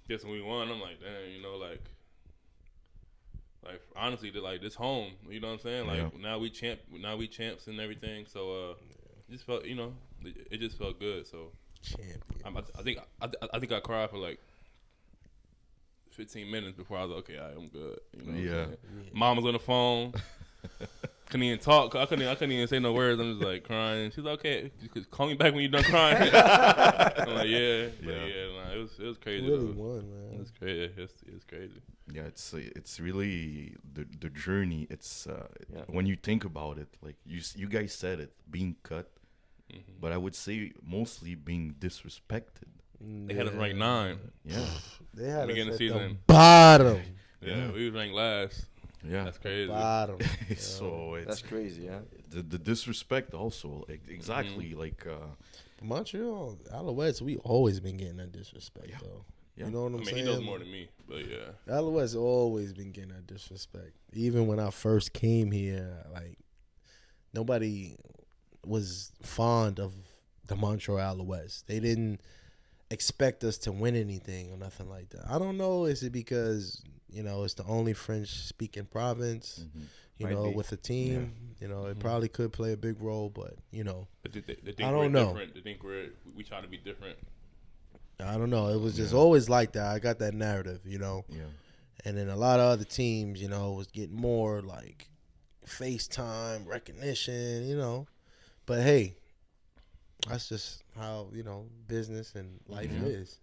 just when we won, I'm like, damn, like honestly, like this home, you know what I'm saying? Like now we champs and everything. So it just felt, it just felt good. So champion. I think I cried for like 15 minutes before I was like, okay, I'm good. Yeah. Mom was on the phone. Couldn't even talk. I couldn't even say no words. I'm just like crying. She's like, okay, call me back when you're done crying. I'm like, yeah. But it was crazy. Really won, man. It was crazy. It's crazy. Yeah, it's really the journey. It's when you think about it, like you guys said it, being cut, but I would say mostly being disrespected. They had us ranked 9. Yeah, they had us at at season. the bottom. Yeah, we was ranked last. Yeah, that's crazy. Bottom. So that's crazy. Yeah, the disrespect also exactly like Montreal, Alouettes, we always been getting that disrespect though. Yeah. You know what I'm saying? He knows more than me, but yeah. Alouettes always been getting that disrespect. Even when I first came here, like nobody was fond of the Montreal Alouettes. They didn't expect us to win anything or nothing like that. I don't know. Is it because it's the only French-speaking province? With a team, it probably could play a big role, but I don't know. They think we try to be different. I don't know. It was just always like that. I got that narrative, Yeah. And then a lot of other teams, was getting more like FaceTime recognition, But hey, that's just how business and life is.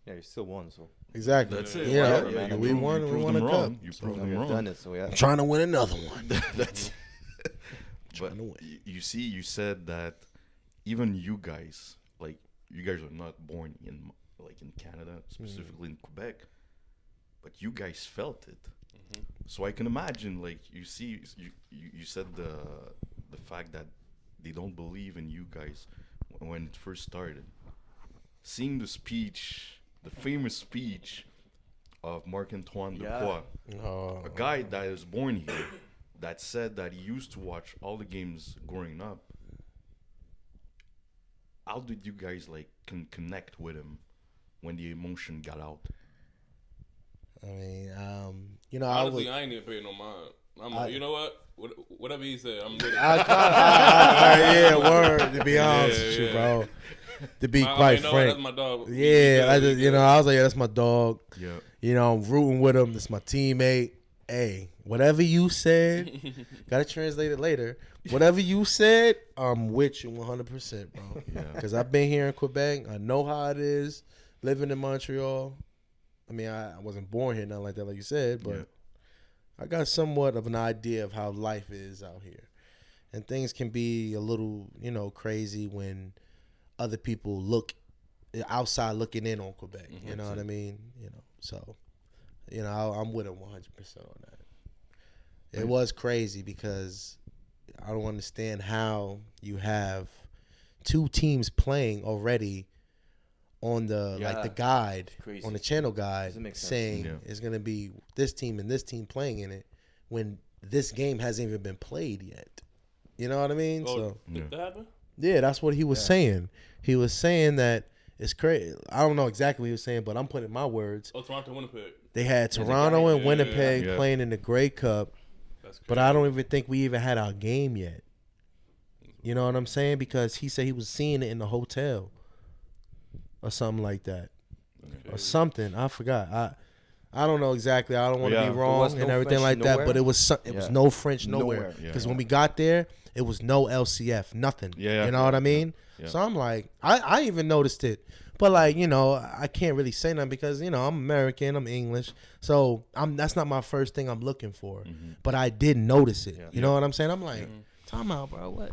Yeah, you still won, so exactly. That's it. We won. We won a cup. You proved them we've wrong. done it, so yeah. I'm trying to win another one. That's. Trying to win. You see, you said that even you guys, like you guys are not born in Canada, specifically in Quebec, but you guys felt it. So I can imagine, like you said the fact that they don't believe in you guys when it first started. Seeing the famous speech of Marc-Antoine Depois, a guy that is born here, that said that he used to watch all the games growing up. How did you guys connect with him when the emotion got out? I mean, honestly, I ain't even paying no mind. I'm like, you know what? Whatever he said, I'm with it. Yeah, word. To be honest with you, bro. To be quite frank, that's my dog. Yeah, I was like, that's my dog. Yeah. I'm rooting with him. That's my teammate. Hey, whatever you said, gotta translate it later. Whatever you said, I'm with you 100%, bro. Yeah. Because I've been here in Quebec. I know how it is living in Montreal. I mean, I wasn't born here, nothing like that, like you said, but I got somewhat of an idea of how life is out here. And things can be a little, crazy when other people look outside looking in on Quebec. You know what I mean? So, I'm with him 100% on that. It was crazy because I don't understand how you have 2 teams playing already on the the guide, crazy. On the channel guide, saying Yeah. it's going to be this team and this team playing in it when this game hasn't even been played yet. You know what I mean? Oh, So that happened? yeah, that's what he was saying. He was saying that it's crazy. I don't know exactly what he was saying, but I'm putting my words. Oh, Toronto, Winnipeg. They had Toronto and Winnipeg Yeah. playing in the Grey Cup, That's crazy. but I don't even think we even had our game yet. You know what I'm saying? Because he said he was seeing it in the hotel or something like that. Or something. I forgot. I don't know exactly. I don't want to Yeah. be There wrong was and no everything French like that, nowhere? but it was no French nowhere. Nowhere. Yeah. Because when we got there, it was no LCF, nothing. Yeah. You know what I mean? Yeah. So I'm like, I even noticed it. But like, you know, I can't really say nothing because, you know, I'm American, I'm English. So that's not my first thing I'm looking for. But I did notice it. Yeah. You know what I'm saying? I'm like, time out, bro. What?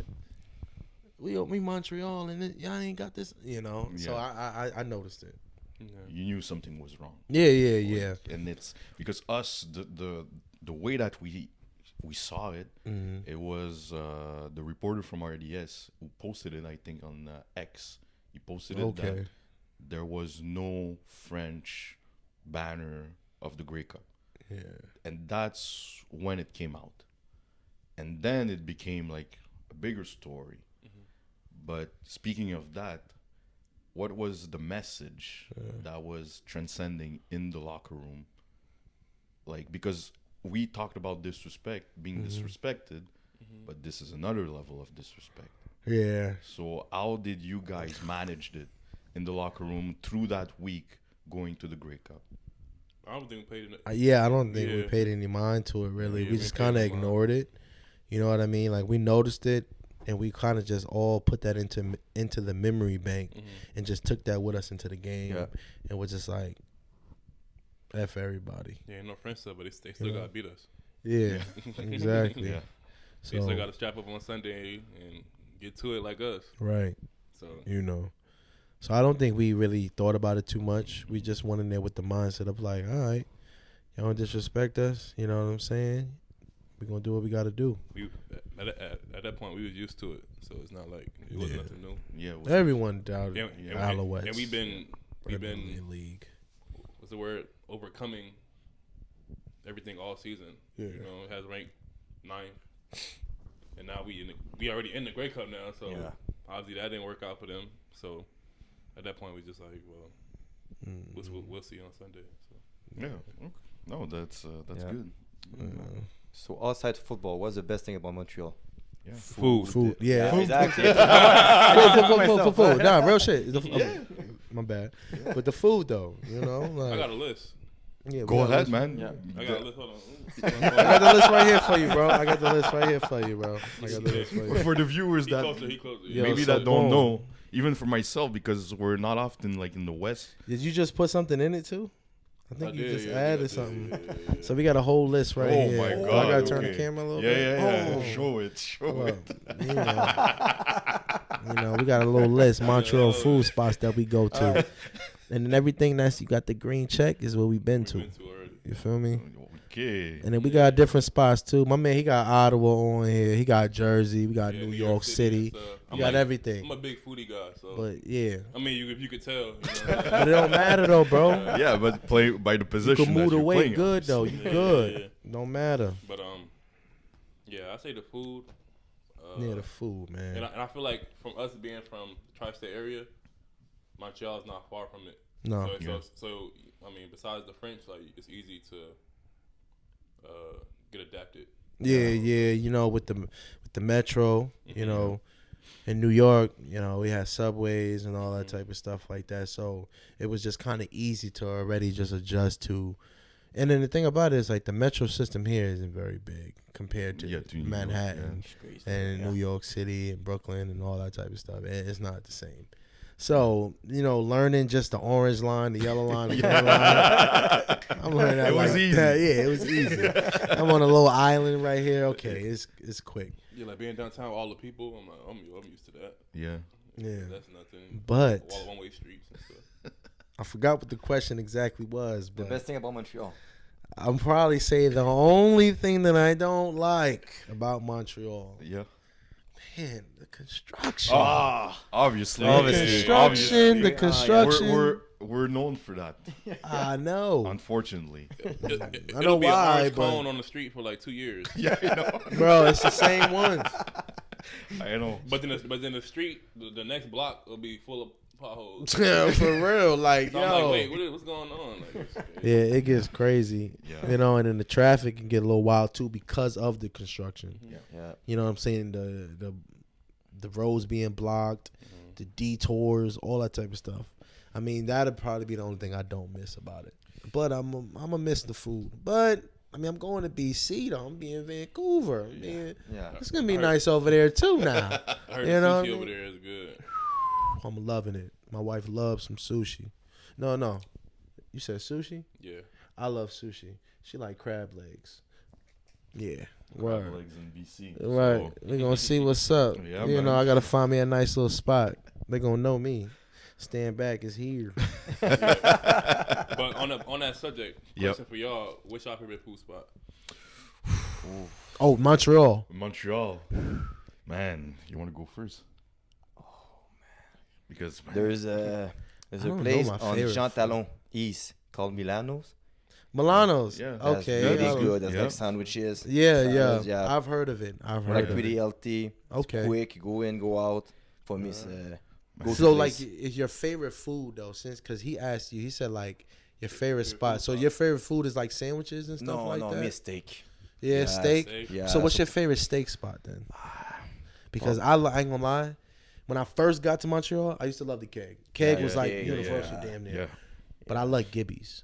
We Montreal and y'all ain't got this, you know. So I noticed it. You knew something was wrong. Yeah. And it's because us, the way that we saw it, it was the reporter from RDS who posted it, I think, on X. He posted it that there was no French banner of the Grey Cup. Yeah. And that's when it came out. And then it became like a bigger story. But speaking of that, what was the message that was transcending in the locker room? Like, because we talked about disrespect, being disrespected, but this is another level of disrespect. Yeah. So how did you guys manage it in the locker room through that week going to the Grey Cup? I don't think we paid enough. Yeah, I don't think we paid any mind to it, really. Yeah, we we just paid kind of no mind. ignored it. You know what I mean? Like, we noticed it, and we kind of just all put that into the memory bank and just took that with us into the game. Yeah. And was just like, F everybody. Yeah, no French stuff, but they still got to beat us. Yeah, exactly. Yeah. They still So, got to strap up on Sunday and get to it like us. right, So you know. So I don't think we really thought about it too much. We just went in there with the mindset of like, all right, y'all don't disrespect us. You know what I'm saying? We're going to do what we got to do. we at that point we was used to it, so it's not like it wasn't nothing new. Yeah. it was- Everyone doubted And, Alouettes. and we've been in league. what's the word, overcoming everything all season. Yeah. You know, it has ranked 9th, and now we already in the Grey Cup now. So obviously that didn't work out for them. So at that point we just like, well, we'll see on Sunday. So. Yeah. Okay. No, that's good. So outside football, what's the best thing about Montreal? Yeah. Food. Yeah. Exactly. Food. Nah, real shit. My bad. But the food, though, you know? Like, I got a list. yeah, we Go got a ahead, list. man. Yeah. I got a list. Hold on. I got the list right here for you, bro. I got the list right here for you, bro. I got the list for you. For the viewers He that closer. Yo, maybe so that don't boom. know, even for myself, because we're not often like in the West. Did you just put something in it, too? I think you just added I something. did. So we got a whole list right Oh here. my So God, I got to turn okay. the camera a little Yeah, bit. yeah. Oh. Show it. Well, you know, we got a little list, Montreal food spots that we go to. And then everything that's, you got the green check is where we been to. You feel me? Okay. And then we got different spots too. My man, he got Ottawa on here. He got Jersey. We got New York City. We got everything. I'm a big foodie guy, so. But yeah. I mean, you could tell. You know, But it don't matter though, bro. Yeah, but play by the You position. can move that the you're weight playing good on. though. You Yeah, good. yeah. Don't matter. But yeah, I say the food. Yeah, the food, man. And I feel like from us being from the tri-state area, Montreal is not far from it. No. So I mean, besides the French, like it's easy to get adapted. Yeah. You know, with the metro, you know, in New York, you know, we had subways and all that type of stuff like that. So it was just kind of easy to already just adjust to. And then the thing about it is, like, the metro system here isn't very big compared to New York, Manhattan and New York City and Brooklyn and all that type of stuff. It's not the same. So, you know, learning just the orange line, the yellow line, the green line. I'm learning that. It was like easy. that. Yeah, it was easy. I'm on a little island right here. Okay, it's quick. Yeah, like being downtown with all the people, I'm like, I'm used to that. Yeah. Yeah. That's nothing. But All one-way streets and stuff. I forgot what the question exactly was. The But best thing about Montreal. I'll probably say the only thing that I don't like about Montreal, Yeah. man, the construction. Obviously. The construction. We're known for that. I know. Unfortunately. I know It'll be why, an orange but cone on the street for like 2 years. Yeah, you know. bro, it's the same ones. I know. But then the street, the next block will be full of potholes. Yeah, for real. Like, So yo. I'm like, wait, what's going on? Like, Yeah, it gets crazy. Yeah. You know, and then the traffic can get a little wild too because of the construction. Yeah. You know what I'm saying? The roads being blocked, the detours, all that type of stuff. I mean, that'd probably be the only thing I don't miss about it. But I'm gonna miss the food. But I mean, I'm going to BC though. I'm being in Vancouver. Yeah. It's gonna be nice over there too now. I heard You the know sushi what I over mean? there is good. I'm loving it. My wife loves some sushi. No. You said sushi? Yeah. I love sushi. She like crab legs. Yeah. Crab Word. legs in BC. Right. So, We're going to see what's up. Yeah, you man. know, I got to find me a nice little spot. They're going to know me. Stanback is here. But on that subject, Yep. question for y'all: what's your favorite food spot? Oh, Montreal. Montreal. Man, you want to go first? Oh, man. Because, man, There's a don't know place my on favorite Jean Talon East called Milano's. Milano's. Yeah. That's Okay. really I don't- good. That's Yeah. like sandwiches. Yeah. Salads, yeah. I've heard of it. Like of pretty it. healthy. Okay. Quick, you go in, go out. For me, it's go So, to like, place. is your favorite food, though, because he asked you, he said, like, your favorite spot. So, your favorite food is like sandwiches and stuff like that? me steak. Yeah, Yeah, steak. Steak. Yeah. So, what's your favorite steak spot then? Because I ain't gonna lie, when I first got to Montreal, I used to love the Keg. Keg Yeah, was like Keg, universal yeah. damn near. yeah. But I like Gibby's.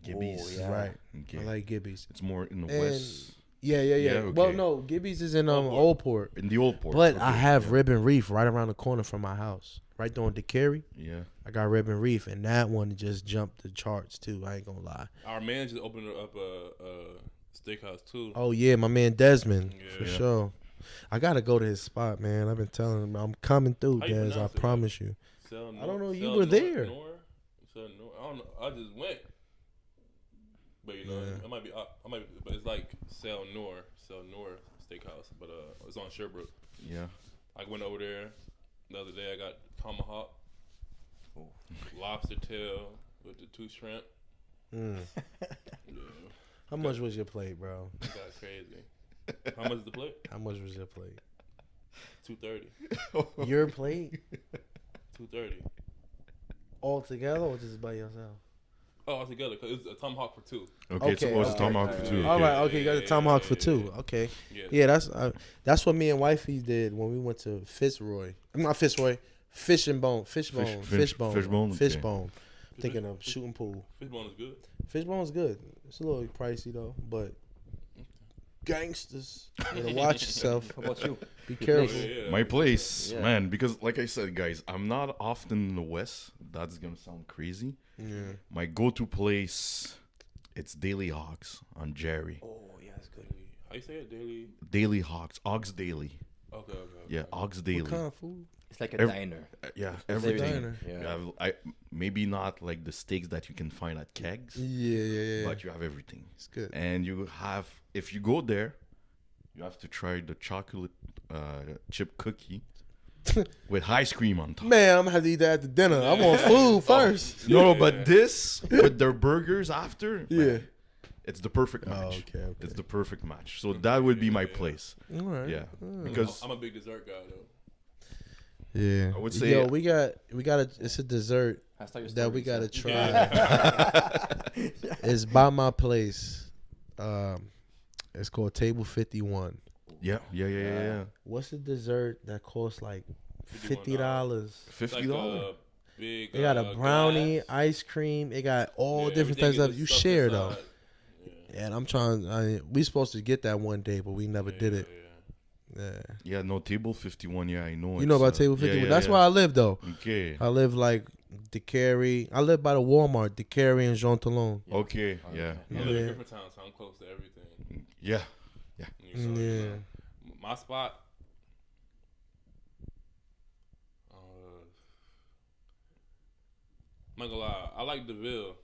Gibby's. Oh, yeah. Right. Okay. I like Gibby's. It's more in the And west. yeah. Yeah, Well, okay. no, Gibby's is in Old Old Port. In the old port. But Okay, I have yeah. Ribbon Reef right around the corner from my house. Right there on DeCary. Yeah. I got Ribbon Reef, and that one just jumped the charts too. I ain't gonna lie. Our man just opened up a steakhouse too. Oh yeah, my man Desmond for Yeah. sure. I gotta go to his spot, man. I've been telling him I'm coming through, How you Des. I pronounce it, promise you. I don't know, you were there. I don't know. I just went. But you know, Yeah. I might be, but it's like Sel Noor Steakhouse, but it's on Sherbrooke. Yeah. I went over there the other day. I got tomahawk, lobster tail with the 2 shrimp. Mm. Yeah, How much was your plate, bro? it got crazy. How much is the plate? How much was your plate? $230. Your plate $230. all together, or just by yourself? Oh, all together, because it's a tomahawk for 2. Okay, so it was a okay. tomahawk for 2. All Okay. right, okay, you got the tomahawk for 2. Yeah. Okay, Yeah. yeah, that's what me and wifey did when we went to Fitzroy. Not Fitzroy, Fishbone. Okay. Thinking of shooting pool. Fishbone is good. Fishbone's good. It's a little pricey though, but gangsters, you gotta watch yourself. How about you? Be careful. Yeah. My place, Yeah. man, because like I said, guys, I'm not often in the West. That's going to sound crazy. Yeah. My go-to place, it's Daily Hogs on Jerry. Oh, yeah, it's good. How you say it? Daily? Daily Hogs, Hogs Daily. Okay. Yeah, Hogs Daily. What kind of food? It's like a Every- diner. Yeah, It's everything. diner. Yeah. You have, maybe not like the steaks that you can find at kegs, Yeah. but you have everything. It's good. And you have, if you go there, you have to try the chocolate chip cookie with ice cream on top. Man, I'm gonna have to eat that after dinner. I want food first. No, but this with their burgers after, Yeah. man, it's the perfect Oh, match. okay. It's the perfect match. So that would be my place. All right. Yeah, because I'm a big dessert guy though. Yeah. I would say- Yo, we got it's a dessert Hashtag your that we stories, gotta yeah. try. It's by my place. It's called Table 51. yeah. What's the dessert that costs like $50? It's like $50. a big. They got a brownie, glass. ice cream. It got all Yeah, different everything types of is you stuff share inside. though. And I'm trying. We supposed to get that one day, but we never did it. Yeah. Yeah, no, Table 51. Yeah, I know. You know it's, about Table yeah, 51? yeah, That's yeah. where I live though. Okay. I live like DeCary. I live by the Walmart, DeCary and Jean Talon. Okay. Yeah. I live in Griffintown, so I'm close to everything. Yeah. So, Yeah. My spot. I'm not gonna lie, I like DeVille.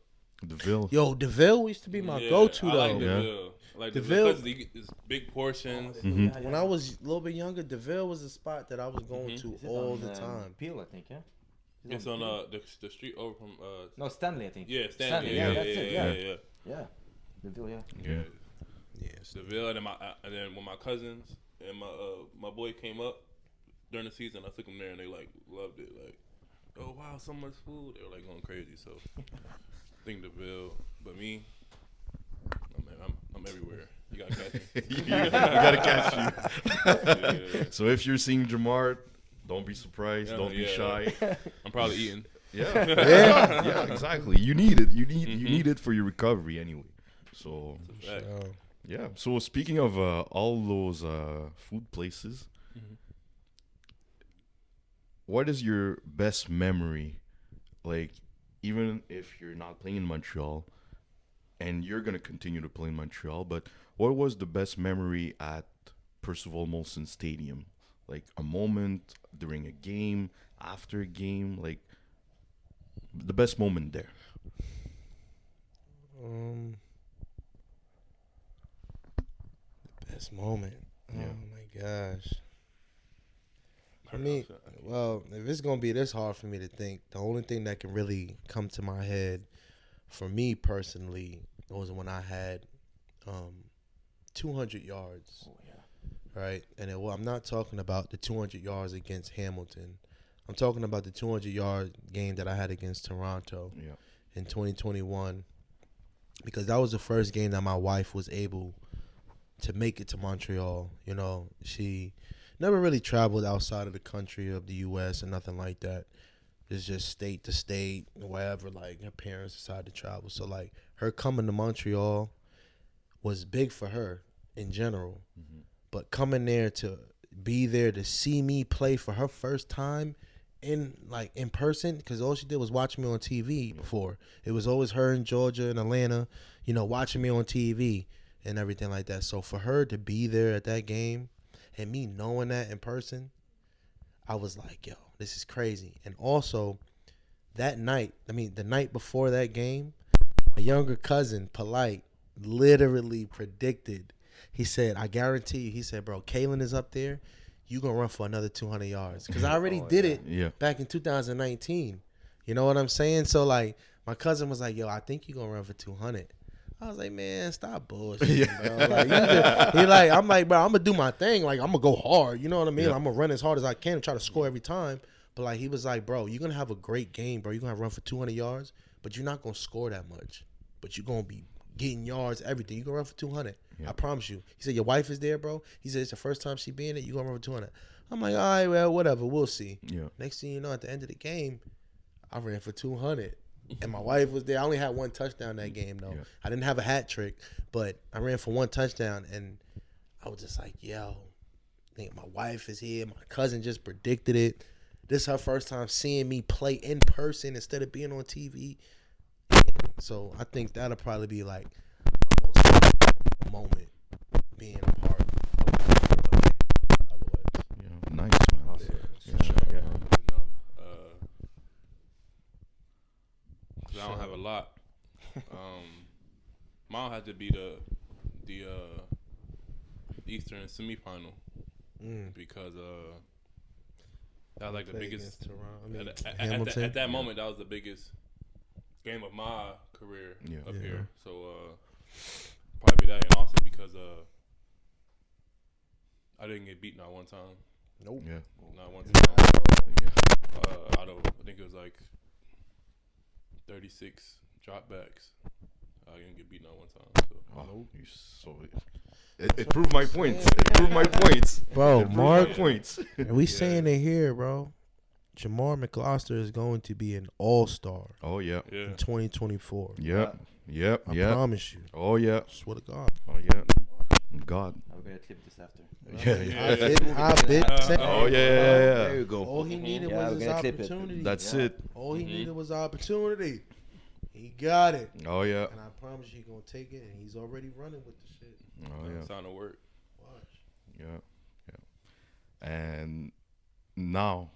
DeVille. Yo, DeVille used to be my Yeah, go-to I though. like Yeah. DeVille. I like DeVille- DeVille because it's big portions. Mhm. When I was a little bit younger, DeVille was a spot that I was going to Is it all on, the time. Peel, I think, yeah? Is it It's on Peel? the street over from No, Stanley, I think. yeah, Stanley. Stanley, Yeah, that's it, yeah. Yeah. The Ville, yeah. Yeah. Yes. DeVille and then when my cousins, and my boy came up during the season. I took him there, and they like loved it. Like, oh wow, so much food. They were like going crazy. So I think the bill, but me, oh, man, I'm everywhere. You gotta catch me. You gotta catch you. Yeah. So if you're seeing Jamar, don't be surprised. Don't be shy. I'm probably eating. Yeah, exactly. You need it. You need it for your recovery anyway. So yeah. So speaking of all those food places, what is your best memory? Like, even if you're not playing in Montreal, and you're gonna continue to play in Montreal, but what was the best memory at Percival Molson Stadium? Like a moment during a game, after a game, like the best moment there. The best moment. Oh my gosh. I mean, well, if it's gonna be this hard for me to think, the only thing that can really come to my head, for me personally, was when I had 200 yards. Oh, yeah. Right? And I'm not talking about the 200 yards against Hamilton. I'm talking about the 200-yard game that I had against Toronto in 2021, because that was the first game that my wife was able to make it to Montreal. You know, she never really traveled outside of the country of the U.S. or nothing like that. It's just state to state, wherever, like, her parents decided to travel. So, like, her coming to Montreal was big for her in general. Mm-hmm. But coming there to be there to see me play for her first time in person, because all she did was watch me on TV before. It was always her in Georgia and Atlanta, you know, watching me on TV and everything like that. So for her to be there at that game and me knowing that in person, I was like, yo, this is crazy. And also that night, the night before that game, my younger cousin, Polite, literally predicted. He said, I guarantee you, he said, bro, Kalen is up there. You going to run for another 200 yards. Because I already did it back in 2019. You know what I'm saying? So, like, my cousin was like, yo, I think you're going to run for 200. I was like, man, stop bullshitting, bro. Like, I'm like, bro, I'm going to do my thing. Like, I'm going to go hard. You know what I mean? I'm going to run as hard as I can and try to score every time. But, like, he was like, bro, you're going to have a great game, bro. You're going to run for 200 yards, but you're not going to score that much. But you're going to be getting yards, everything. You're going to run for 200. I promise you. He said, your wife is there, bro. He said, it's the first time she being there. You're going to run for 200. I'm like, all right, well, whatever. We'll see. Yeah. Next thing you know, at the end of the game, I ran for 200. And my wife was there. I only had one touchdown that game, though. Yeah. I didn't have a hat trick, but I ran for one touchdown. And I was just like, yo, I think my wife is here. My cousin just predicted it. This is her first time seeing me play in person instead of being on TV. So I think that'll probably be like my most memorable moment being a part of nice, man. Awesome. I don't have a lot. Mine had to be the Eastern semifinal because that was like the biggest. At that moment, that was the biggest game of my career up here. So probably that, and also because I didn't get beat not one time. Nope. Yeah. Not one time. I think it was like 36 dropbacks. I didn't get beat not one time. So. It proved my points. Bro, Mark, points. And we saying it here, bro. Jamar McGloster is going to be an all-star. Oh, yeah. In 2024. Yep. I promise you. Oh, yeah. Swear to God. Oh, yeah. God. I'm going to clip this after. I bit. Oh, yeah. There you go. All he needed was his opportunity. That's it. All he needed was opportunity. He got it. Oh, yeah. And I promise you he's going to take it, and he's already running with the shit. Oh, yeah. Sign of work. Watch. Yeah. And now,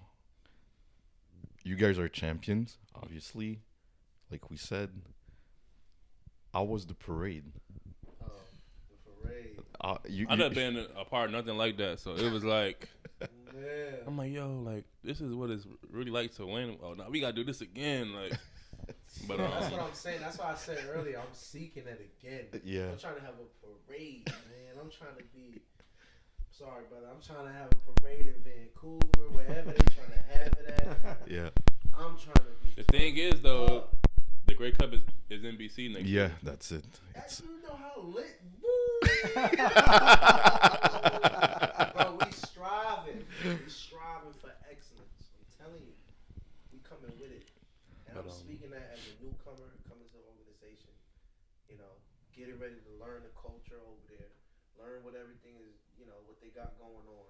you guys are champions, obviously. Like we said, how was the parade? The parade. I've never been a part of nothing like that, so it was like, I'm like, yo, like, this is what it's really like to win. Oh, now we got to do this again, like. But that's what I'm saying. That's why I said earlier, I'm seeking it again. Yeah. I'm trying to have a parade, man. I'm trying to be Sorry, brother. I'm trying to have a parade in Vancouver, wherever they trying to have it at. Yeah. I'm trying to be. The thing is, though, the Grey Cup is NBC next year. Yeah, that's it. That's you know how lit. Bro, we striving. We striving for excellence. I'm telling you, we coming with it. And I'm speaking that as a newcomer coming to the organization. You know, getting ready to learn the culture over there, learn what everything is. You know what they got going on,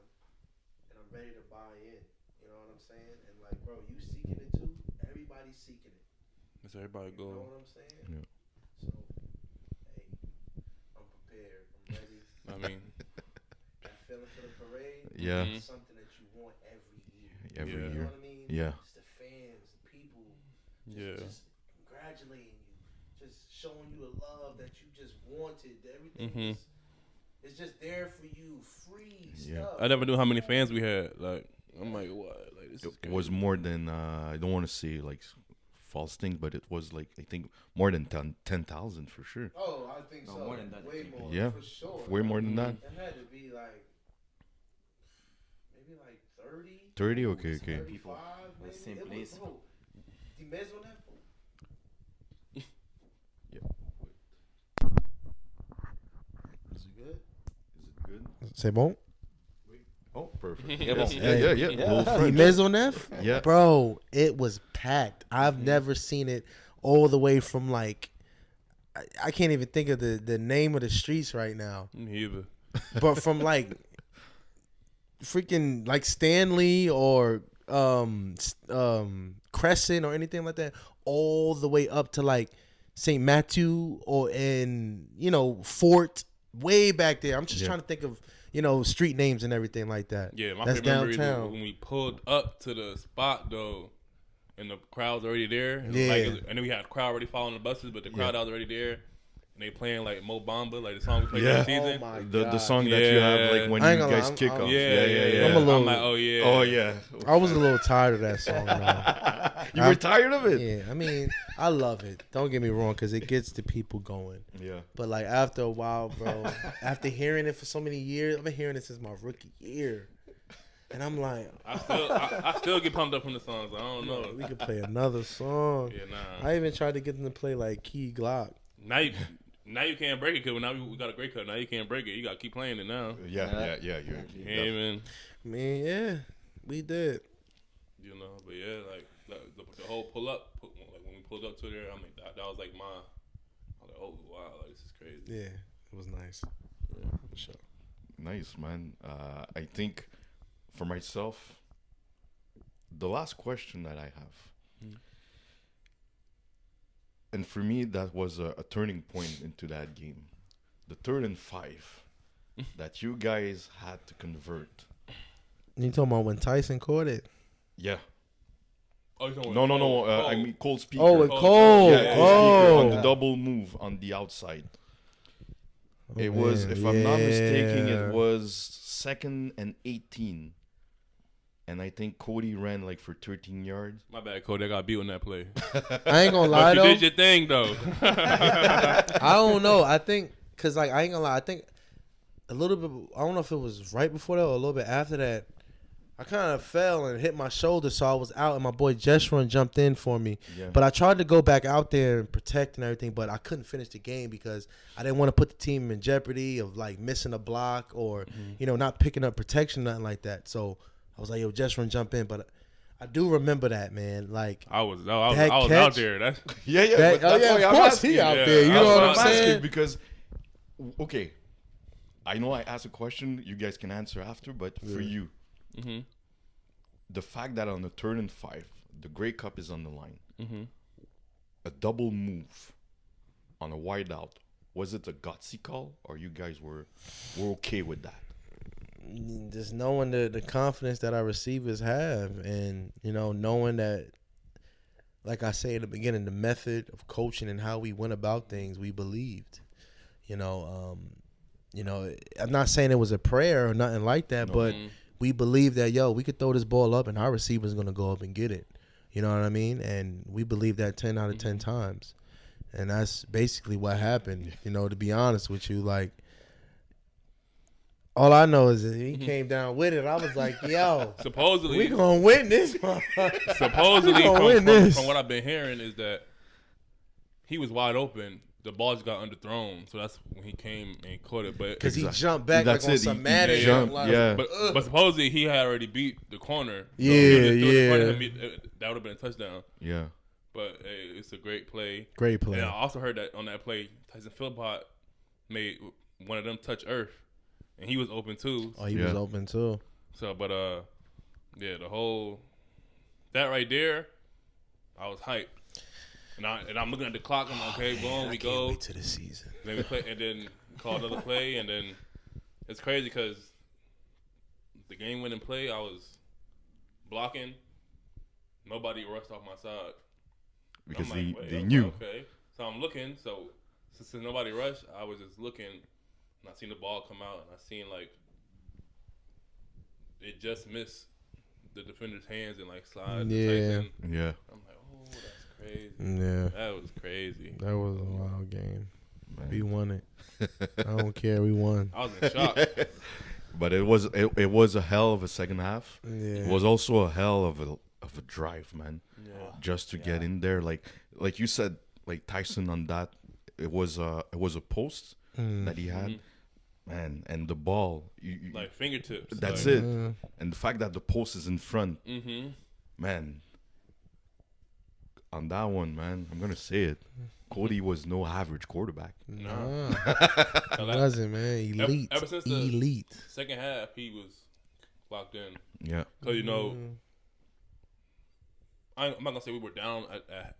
and I'm ready to buy in. You know what I'm saying? And like, bro, you seeking it too. Everybody's seeking it. That's everybody You know go. what I'm saying? Yeah. So, hey, I'm prepared. I'm ready. I mean, That feeling for the parade. Yeah. It's something that you want every year. Every Yeah. You year. know what I mean? Yeah. It's the fans, the people. yeah. Just congratulating you. Just showing you the love that you just wanted. Everything Mhm. is just there for you. Free Yeah. stuff. I never knew how many fans we had. Like, I'm like, what? Like, this is It was crazy. more than I don't want to say like false thing, but it was like I think more than 10,000 for sure. Oh, I think No, so. more than that, I Way think. more. Yeah. For sure. Way more than that. It had to be like maybe like 30. 30? Okay, okay. 35, maybe. Same It place. was, bro, the maison that. Is it good? Is it good? C'est bon? Oh, perfect. Yeah, well, yeah. Little The French. Maisonneuve? Yeah. Bro, it was packed. I've never seen it all the way from like, I can't even think of the name of the streets right now. Me either. But from like freaking like Stanley or Crescent or anything like that, all the way up to like St. Matthew or in, you know, Fort, way back there. I'm just Yeah. trying to think of, you know, street names and everything like that. Yeah, my That's favorite memory is downtown. when we pulled up to the spot, though, and the crowd's already there. And Yeah. like, and then we had a crowd already following the buses, but the crowd was already there. And they playing like Mo Bamba, like the song we played Yeah. this season. Oh my The God. song that you have like when I ain't you gonna guys lie, kick I'm- off. Yeah. I'm a little- like, oh yeah. Oh yeah. I was a little tired of that song, though. You were tired of it? Yeah, I mean, I love it. Don't get me wrong, because it gets the people going. Yeah. But like after a while, bro, after hearing it for so many years, I've been hearing it since my rookie year, and I'm like, I still get pumped up from the songs. I don't know. we could play another song. Yeah, nah. I even tried to get them to play like Key Glock. Now you can't break it because now we got a great cut. Now you can't break it. You got to keep playing it now. Yeah. Yeah, man. Man, yeah, we did. You know, but yeah, like the whole pull up, like when we pulled up to there, I mean that was like I was like, oh wow, like this is crazy. Yeah, it was nice. Yeah, for sure. Nice, man. I think for myself, the last question that I have, and for me, that was a turning point into that game. The 3rd and 5 that you guys had to convert. You talking about when Tyson caught it? Yeah. Oh, you talking No. about- I mean, Cole Speaker. Oh, with Oh, Cole. Yeah, Cole Speaker on the Oh, double move on the outside. Oh, It was, man, if I'm not mistaken, yeah. it was 2nd and 18. And I think Cody ran like for 13 yards. My bad, Cody. I got beat on that play. I ain't gonna lie But you though. did your thing though. I don't know. I think because like I ain't gonna lie. I think a little bit. I don't know if it was right before that or a little bit after that. I kind of fell and hit my shoulder, so I was out, and my boy Jeshurun jumped in for me. Yeah. But I tried to go back out there and protect and everything, but I couldn't finish the game because I didn't want to put the team in jeopardy of like missing a block or you know not picking up protection, nothing like that. So I was like, "Yo, Jeshurun, jump in." But I do remember that, man. Like I was That out catch- there. That's Yeah. that, But that's why of I'm course asking. he out Yeah, there. You I know was- what I'm I'm asking saying? because, okay, I know I asked a question. You guys can answer after, but for you, the fact that on the 3rd and 5, the Grey Cup is on the line, a double move on a wide out, was it a gutsy call or you guys were okay with that? Just knowing the confidence that our receivers have, and you know, knowing that, like I say in the beginning, the method of coaching and how we went about things, we believed. You know, I'm not saying it was a prayer or nothing like that, but we believed that we could throw this ball up and our receiver's gonna go up and get it. You know what I mean? And we believed that 10 out of 10 times, and that's basically what happened. You know, to be honest with you, like. All I know is that he came down with it. I was like, yo, supposedly we gonna win this. Supposedly, from what I've been hearing is that he was wide open. The ball just got underthrown, so that's when he came and caught it. But because he jumped back That's like on it. some He Madden. jumped, yeah. But supposedly he had already beat the corner. So Yeah, if he was in front of yeah. him, that would have been a touchdown. Yeah. But hey, it's a great play. Great play. And I also heard that on that play, Tyson Philpott made one of them touch earth, and he was open too. Oh, he was open too. So, but yeah, the whole that right there, I was hyped, and I'm looking at the clock. I'm like, okay, boom, we go. Wait to the season. Then we play, and then call another play, and then it's crazy because the game-winning play, I was blocking. Nobody rushed off my side Because I'm like, they okay, knew. Okay, so I'm looking. So since nobody rushed, I was just looking, and I seen the ball come out, and I seen like it just missed the defender's hands and like slide. Yeah. Yeah. I'm like, oh, that's crazy. Yeah. That was crazy. That was a wild game. Man. We won it. I don't care. We won. I was in shock. But it was a hell of a second half. Yeah. It was also a hell of a drive, man. Yeah. Just to get in there, like you said, like Tyson on that, it was a post that he had, man, and the ball, you Like fingertips. that's like, it, and the fact that the post is in front, man. On that one, man, I'm gonna say it. Cody was no average quarterback. Nah. So He that- wasn't, man. Elite. ever since the- Elite. second half, he was locked in. Yeah, Cause you know, I'm not gonna say we were down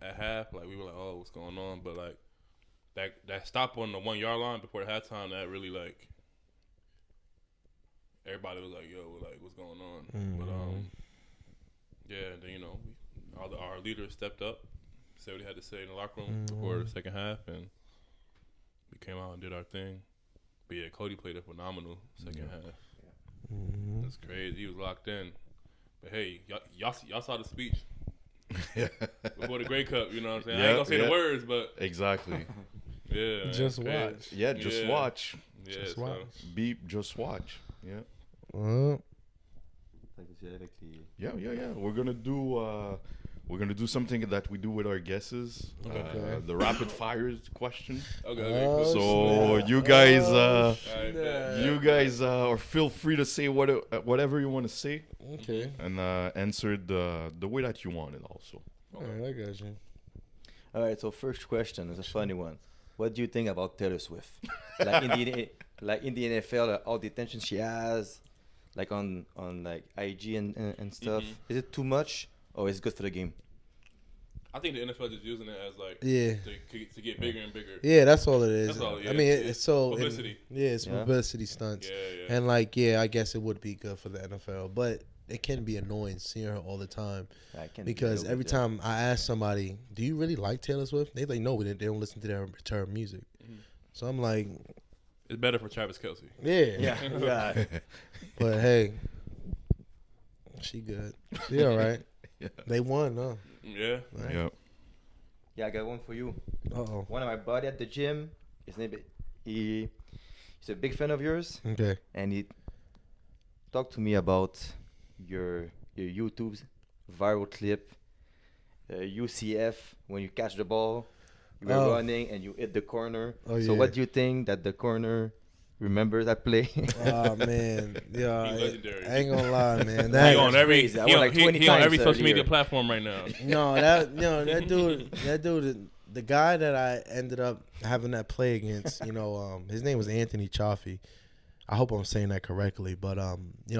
at half. Like we were like, oh, what's going on? But like that stop on the 1 yard line before the halftime, that really like everybody was like, yo, like what's going on? But yeah, and then you know, our leaders stepped up, said what he had to say in the locker room before the second half, and we came out and did our thing. But yeah, Cody played a phenomenal second half. That's crazy. He was locked in. But hey, y'all saw the speech before the Grey Cup. You know what I'm saying? I ain't gonna say the words, but exactly. yeah, man, Just crazy. watch. Yeah, just Yeah. watch. Yeah, Just so- watch. Beep, just watch. Yeah. Yeah. We're gonna do something that we do with our guesses. Okay. The rapid fires question. Okay, Oh, cool. So snap. you guys, Alright, bet. you guys, or feel free to say whatever you want to say, Okay. and answer the way that you want it. Also, All right, I got you. All right, so first question is a funny one. What do you think about Taylor Swift? Like in the NFL, all the attention she has, like on like IG and stuff. Is it too much or is it good for the game? I think the NFL just using it as like Yeah. to get bigger and bigger. Yeah, that's all it is. That's all, yeah. I mean, It's it's so publicity. it's Yeah. publicity stunts. Yeah. And like, yeah, I guess it would be good for the NFL, but it can be annoying seeing her all the time I can't because deal every with that. time I ask somebody, "Do you really like Taylor Swift?" They like, "No, they don't listen to her music." So I'm like, It's better for Travis Kelce. "Yeah, Yeah. but hey, she good. She all right. They won, huh? Yeah. Right. yeah. Yeah, I got one for you. Uh-oh. One of my buddy at the gym, his name he's a big fan of yours, Okay. and he talked to me about your YouTube's viral clip, UCF, when you catch the ball, you were Oh. running and you hit the corner. Oh, So yeah. what do you think that the corner remembers that play? Oh man, yeah, He's legendary. I ain't gonna lie, man. He That on every crazy. I he won on, like he 20 on every times social media earlier. platform right now. that dude, the guy that I ended up having that play against, his name was Anthony Chaffee. I hope I'm saying that correctly, but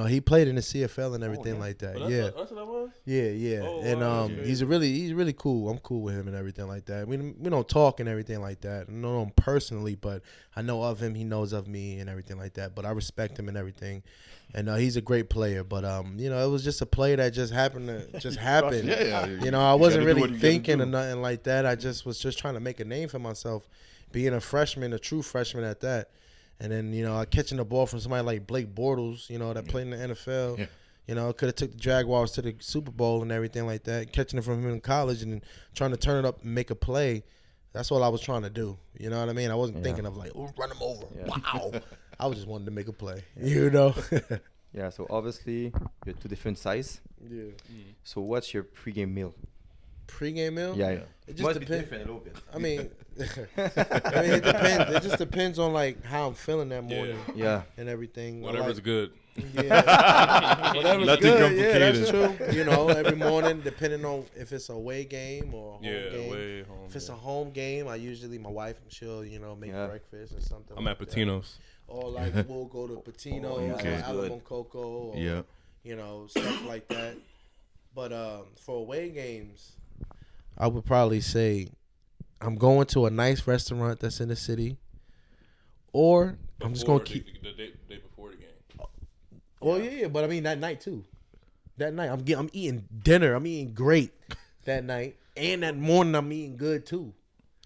he played in the CFL and everything yeah. like that. But Yeah. that's what that was. Yeah. Oh, And wow, that's he's really cool. I'm cool with him and everything like that. We don't talk and everything like that. I don't know him personally, but I know of him. He knows of me and everything like that. But I respect him and everything. And he's a great player. But it was just a play that just happened to just happen. Yeah. I wasn't gotta do what really you gotta thinking do. or nothing like that. I just was trying to make a name for myself, being a freshman, a true freshman at that. And then, catching the ball from somebody like Blake Bortles, that played in the NFL. Yeah. Could have took the Jaguars to the Super Bowl and everything like that. Catching it from him in college and trying to turn it up and make a play. That's all I was trying to do. You know what I mean? I wasn't thinking of like, oh, run him over. Yeah. Wow. I was just wanting to make a play, you know. Yeah, so obviously you're two different size. Yeah. So what's your pregame meal? Pre-game meal? Yeah. It just Must be depends. different a little bit. I mean, it depends. It just depends on like how I'm feeling that morning Yeah. and everything. Whatever's good. Yeah. Whatever's Nothing good. Yeah, that's complicated. true. You know, every morning, depending on if it's a away game or a home game. Away, home. If it's a home game, I usually my wife, she'll make breakfast or something. I'm at Patino's. Or like we'll go to Patino's okay. or Alabama Coco or stuff like that. But for away games, I would probably say I'm going to a nice restaurant that's in the city, or I'm just gonna keep the day before the game. Well, yeah, but I mean that night too. That night I'm eating dinner. I'm eating great that night, and that morning I'm eating good too.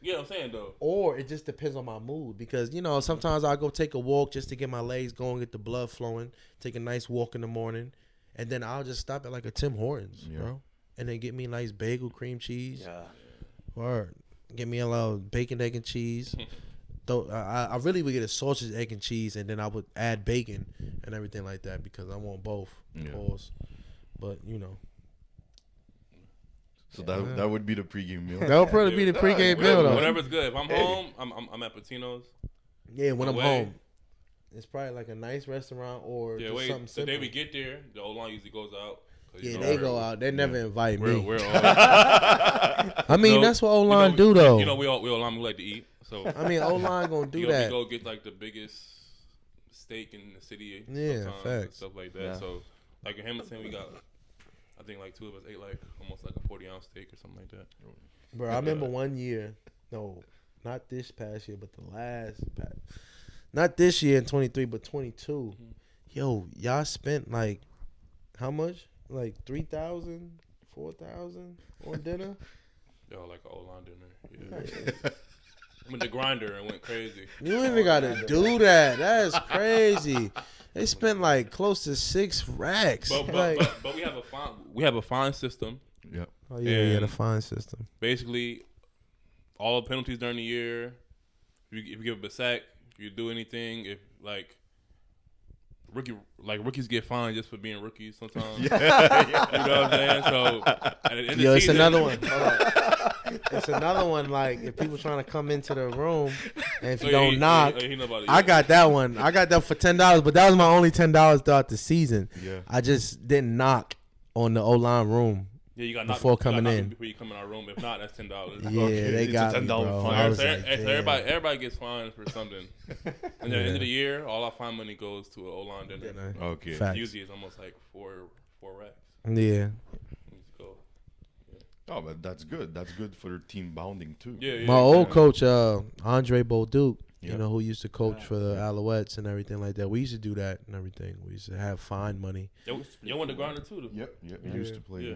Yeah, I'm saying though. Or it just depends on my mood because sometimes I go take a walk just to get my legs going, get the blood flowing, take a nice walk in the morning, and then I'll just stop at like a Tim Hortons, bro, and then get me a nice bagel, cream cheese, or get me a little bacon, egg, and cheese. I really would get a sausage, egg, and cheese, and then I would add bacon and everything like that because I want both, of course. But So that would be the pregame meal. that would probably be the pregame meal though. Whatever's good. If I'm home, I'm at Patino's. Yeah, when I'm Away. home, it's probably like a nice restaurant or just something the simple. day we get there, the O-line usually goes out. Yeah, they go out. They never invite me. We're all, I mean, that's what O-line do though. we O-line we like to eat. So I mean, O-line gonna do that. We go get like the biggest steak in the city. Yeah, sometimes facts. and stuff like that. Yeah. So like in Hamilton, we got. I think like two of us ate like almost like a 40-ounce steak or something like that. Bro, I remember one year. No, not this past year, but the last. Not this year in 23, but 22. Yo, y'all spent like how much? Like 3,000, 4,000 on dinner. Yo, like an O-line dinner. Yeah. I went to Grinder and went crazy. You even gotta do that. That's crazy. They spent like close to 6 racks. But we have a fine system. Yeah. Oh yeah, the fine system. Basically, all the penalties during the year. If you give up a sack, if you do anything, if like rookies get fined just for being rookies sometimes. You know what I'm saying? So at the end of the It's season, another one. Hold on. It's another one. Like if people trying to come into the room, and if you don't knock, I got that one. I got that for $10, but that was my only $10 throughout the season. Yeah. I just didn't knock on the O-line room. Yeah, you got before coming in. Before you come in our room. If not, that's $10. Yeah, they It's got a me, $10 bro. fine. I was So like, damn. everybody gets fined for something. And at the end of the year, all our fine money goes to an O-line dinner. Okay. Facts. Usually it's almost like four racks. Yeah. Let's go. Oh, but that's good. That's good for team bonding too. Yeah. My old coach, Andre Bolduc, Yeah. who used to coach for the Alouettes and everything like that. We used to do that and everything. We used to have fine money. You went to Grinder too, though. Yep. You used to play. Yeah.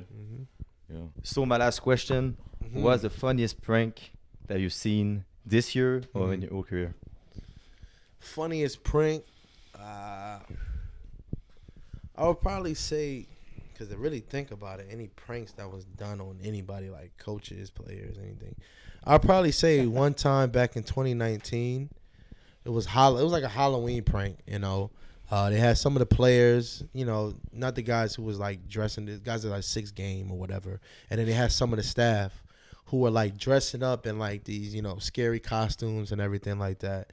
there. Yeah. So my last question: What's the funniest prank that you've seen this year or in your whole career? Funniest prank, I would probably say, because to really think about it, any pranks that was done on anybody, like coaches, players, anything. I'd probably say one time back in 2019, it was like a Halloween prank, They had some of the players, not the guys who was like dressing, the guys that like 6 game or whatever. And then they had some of the staff who were like dressing up in like these, scary costumes and everything like that.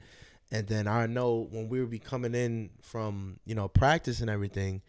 And then I know when we would be coming in from, practice and everything,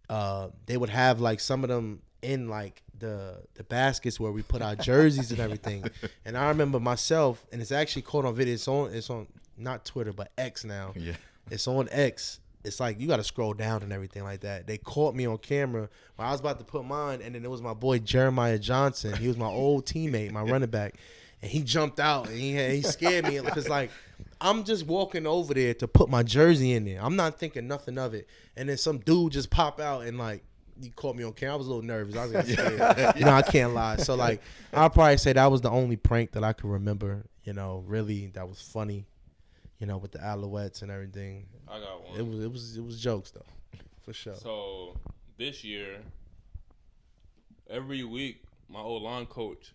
they would have like some of them in like the baskets where we put our jerseys and everything. And I remember myself, and it's actually caught on video. It's on not Twitter, but X now. Yeah. It's on X. It's like you got to scroll down and everything like that. They caught me on camera when I was about to put mine, and then it was my boy Jeremiah Johnson. He was my old teammate, my running back, and he jumped out and he scared me because like I'm just walking over there to put my jersey in there. I'm not thinking nothing of it, and then some dude just pop out and like he caught me on camera. I was a little nervous. I was getting scared. I can't lie. So like I'll probably say that was the only prank that I could remember. Really that was funny. With the Alouettes and everything. I got one. It was jokes though, for sure. So this year, every week, my O-line coach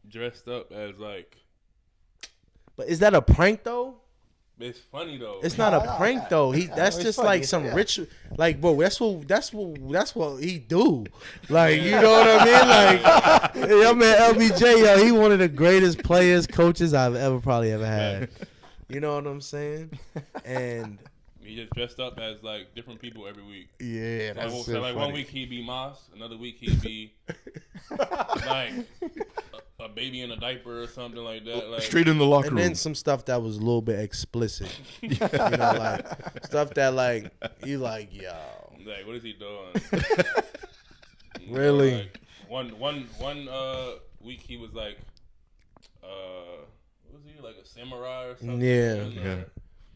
dressed up as like. But is that a prank though? It's funny though. It's not a prank though. That's it's just funny. like It's some yeah. ritual. Like, bro, that's what he do. Like, you know what I mean? Like, yo, man, LBJ, yo, he one of the greatest players, coaches I've probably ever had. You know what I'm saying? And He just dressed up as like different people every week. yeah, that's So so like funny. 1 week he'd be Moss, another week he'd be like a baby in a diaper or something like that. Like Straight in the locker And room. then some stuff that was a little bit explicit. You know, like stuff that like you like, yo. Like, what is he doing? Really? Like, one week he was like, what was he, like a samurai or something? Yeah. And, Yeah.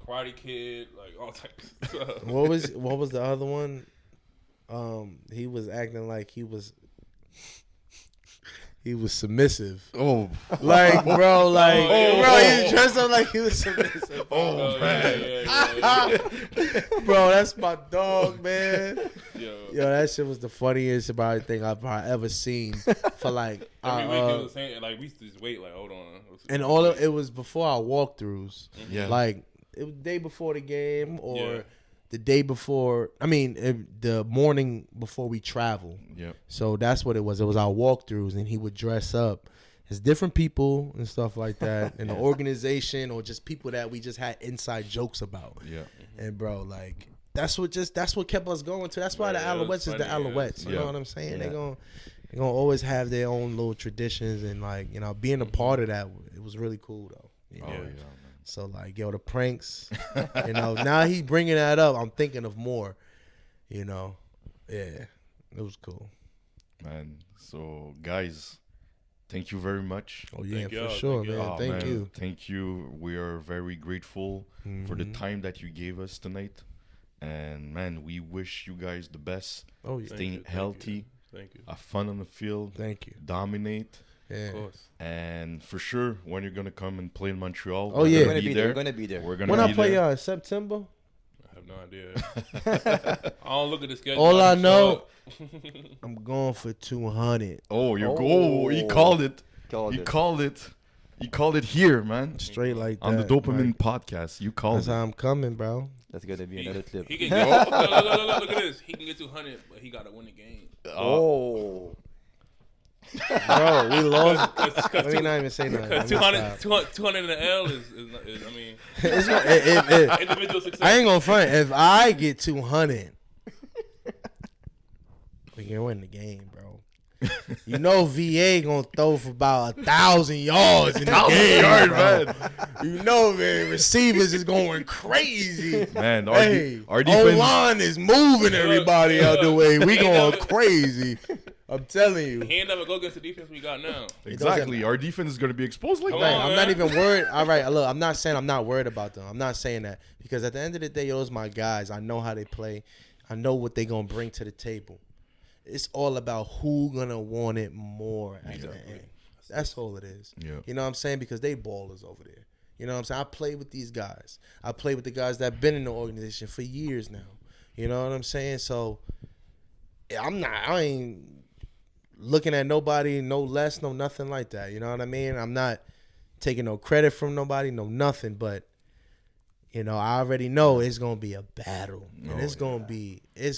Karate Kid, like all types of stuff. What was the other one? He was acting like he was submissive. Oh, Like, bro, like, Oh, bro, yeah. he dressed up like he was submissive. Oh, yeah. Bro, that's my dog, man. Yo. Yo, that shit was the funniest about thing I've probably ever seen. For like, Every week he was saying, like, we used to just wait, like, hold on. and it was before our walkthroughs. yeah. Like, it was the day before the game or Yeah. the day before. I mean, the morning before we travel. yeah. So that's what it was. It was our walkthroughs, and he would dress up as different people and stuff like that, in the organization or just people that we just had inside jokes about. Yeah. And bro, like that's what kept us going to. That's why the Yeah, it was Alouettes is the funny, yeah. Alouettes. You Yeah. know what I'm saying? Yeah. They're gonna always have their own little traditions, and like, you know, being a part of that, it was really cool though. You Oh know? yeah. Man. So like, yo, the pranks, you know, now he bringing that up, I'm thinking of more, you know. Yeah, it was cool. Man. So guys, thank you very much. Oh yeah, Thank for y'all, sure, thank man. y'all. Oh, Thank man, you. Thank you. We are very grateful for the Mhm. time that you gave us tonight. And man, we wish you guys the best. Oh yeah, Staying healthy, Thank you. have fun on the field, thank you. dominate. Yeah. Of course. And for sure, when you're gonna come and play in Montreal, Oh, we're yeah. We're gonna gonna be be there. there. We're gonna be there. We're gonna When be I play there. y'all in September, I have no idea. I don't look at the schedule. All I just know- show up. I'm going for 200 Oh, you're Oh. he called it. Called He it. called it. He called it here, man. straight like that. On the Dopamine Like, podcast. You called that's it. how I'm coming, bro. That's gonna be He- another clip. He can get, look at this. He can get 200, but he got to win the game. Oh. Bro, we lost. Cause Let me not even say nothing. Let me 200, stop. 200 in the L is I mean, It's gonna- individual success. I ain't gonna front. If I get 200, we can win the game, bro. You know VA gonna throw for about 1,000 yards in the game, yards, bro. man. You know, man, receivers is going crazy. Man, Hey, our defense. O-line is moving everybody out the way. We Hey, going no. crazy. I'm telling you. He ain't never go against the defense we got now. Exactly. Our defense is going to be exposed like Come that. Right, on, I'm not man. even worried. All right, look, I'm not saying I'm not worried about them. I'm not saying that because at the end of the day, those my guys. I know how they play. I know what they gonna bring to the table. It's all about who gonna want it more at the end. That's all it is. Yeah. You know what I'm saying? Because they ballers over there. You know what I'm saying? I play with these guys. I play with the guys that been in the organization for years now. You know what I'm saying? So I ain't looking at nobody, no less, no nothing like that. You know what I mean? I'm not taking no credit from nobody, no nothing, but you know, I already know it's gonna be a battle, and it's gonna be Yeah,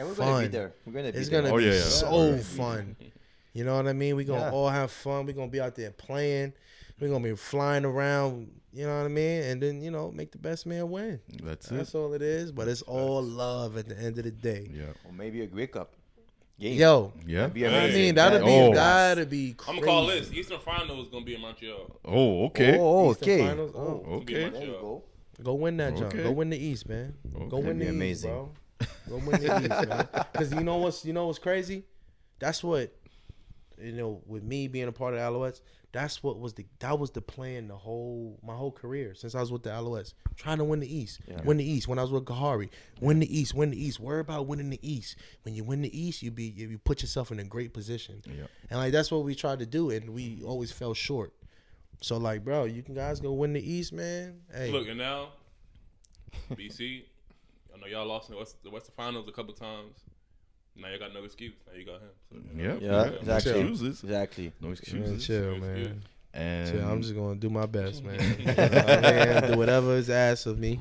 we're fun. gonna be there. We're gonna be It's there. gonna Oh, be yeah, yeah. so fun. You know what I mean? We're gonna Yeah. all have fun. We're gonna be out there playing. We're gonna be flying around. You know what I mean? And then make the best man win. That's That's it. all it is. But it's all love at the end of the day. Yeah. Or maybe a Grey Cup game. Yo, Yeah. That'd be I amazing. mean that'd Oh. be crazy. I'm gonna call this Eastern Final is gonna be in Montreal. Oh, okay. Oh, Eastern okay. Finals? Oh. It's gonna be in Okay. There you Montreal. go. Go win that jump. Okay. Go win the East, man. Go Okay. win the That'd be East, amazing. bro. Go win the East, man. Because you know what's crazy? That's what with me being a part of the Alouettes. That was the plan my whole career since I was with the Alouettes. Trying to win the East. Yeah. Win the East. When I was with Gahari. Win the East. Win the East. Worry about winning the East. When you win the East, you put yourself in a great position. Yeah. And like that's what we tried to do, and we always fell short. So like, bro, you can guys go win the East, man. Hey, Look, and now BC, I know y'all lost in the Western Finals a couple times. Now you got no excuse. Now you got him. So, Yeah. Yeah, No exactly. excuses. Exactly. No man, excuses. chill, Excuse. man. And So I'm just gonna do my best, man. You know what I mean? Do whatever is asked of me,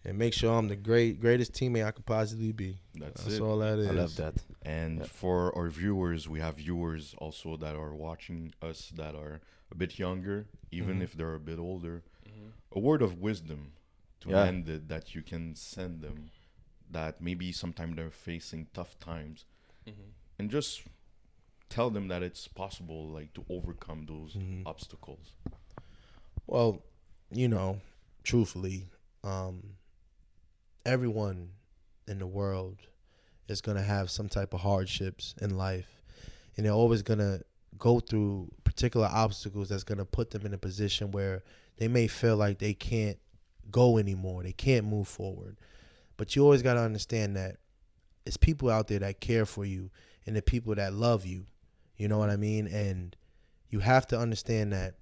and make sure I'm the greatest teammate I could possibly be. That's all that is. I love that. And for our viewers, we have viewers also that are watching us that are a bit younger, even if they're a bit older. A word of wisdom to end it that you can send them, that maybe sometime they're facing tough times, and just tell them that it's possible, like, to overcome those obstacles. Well, you know, truthfully, everyone in the world is going to have some type of hardships in life, and they're always going to go through particular obstacles that's going to put them in a position where they may feel like they can't go anymore, they can't move forward. But you always got to understand that it's people out there that care for you and the people that love you. You know what I mean? And you have to understand that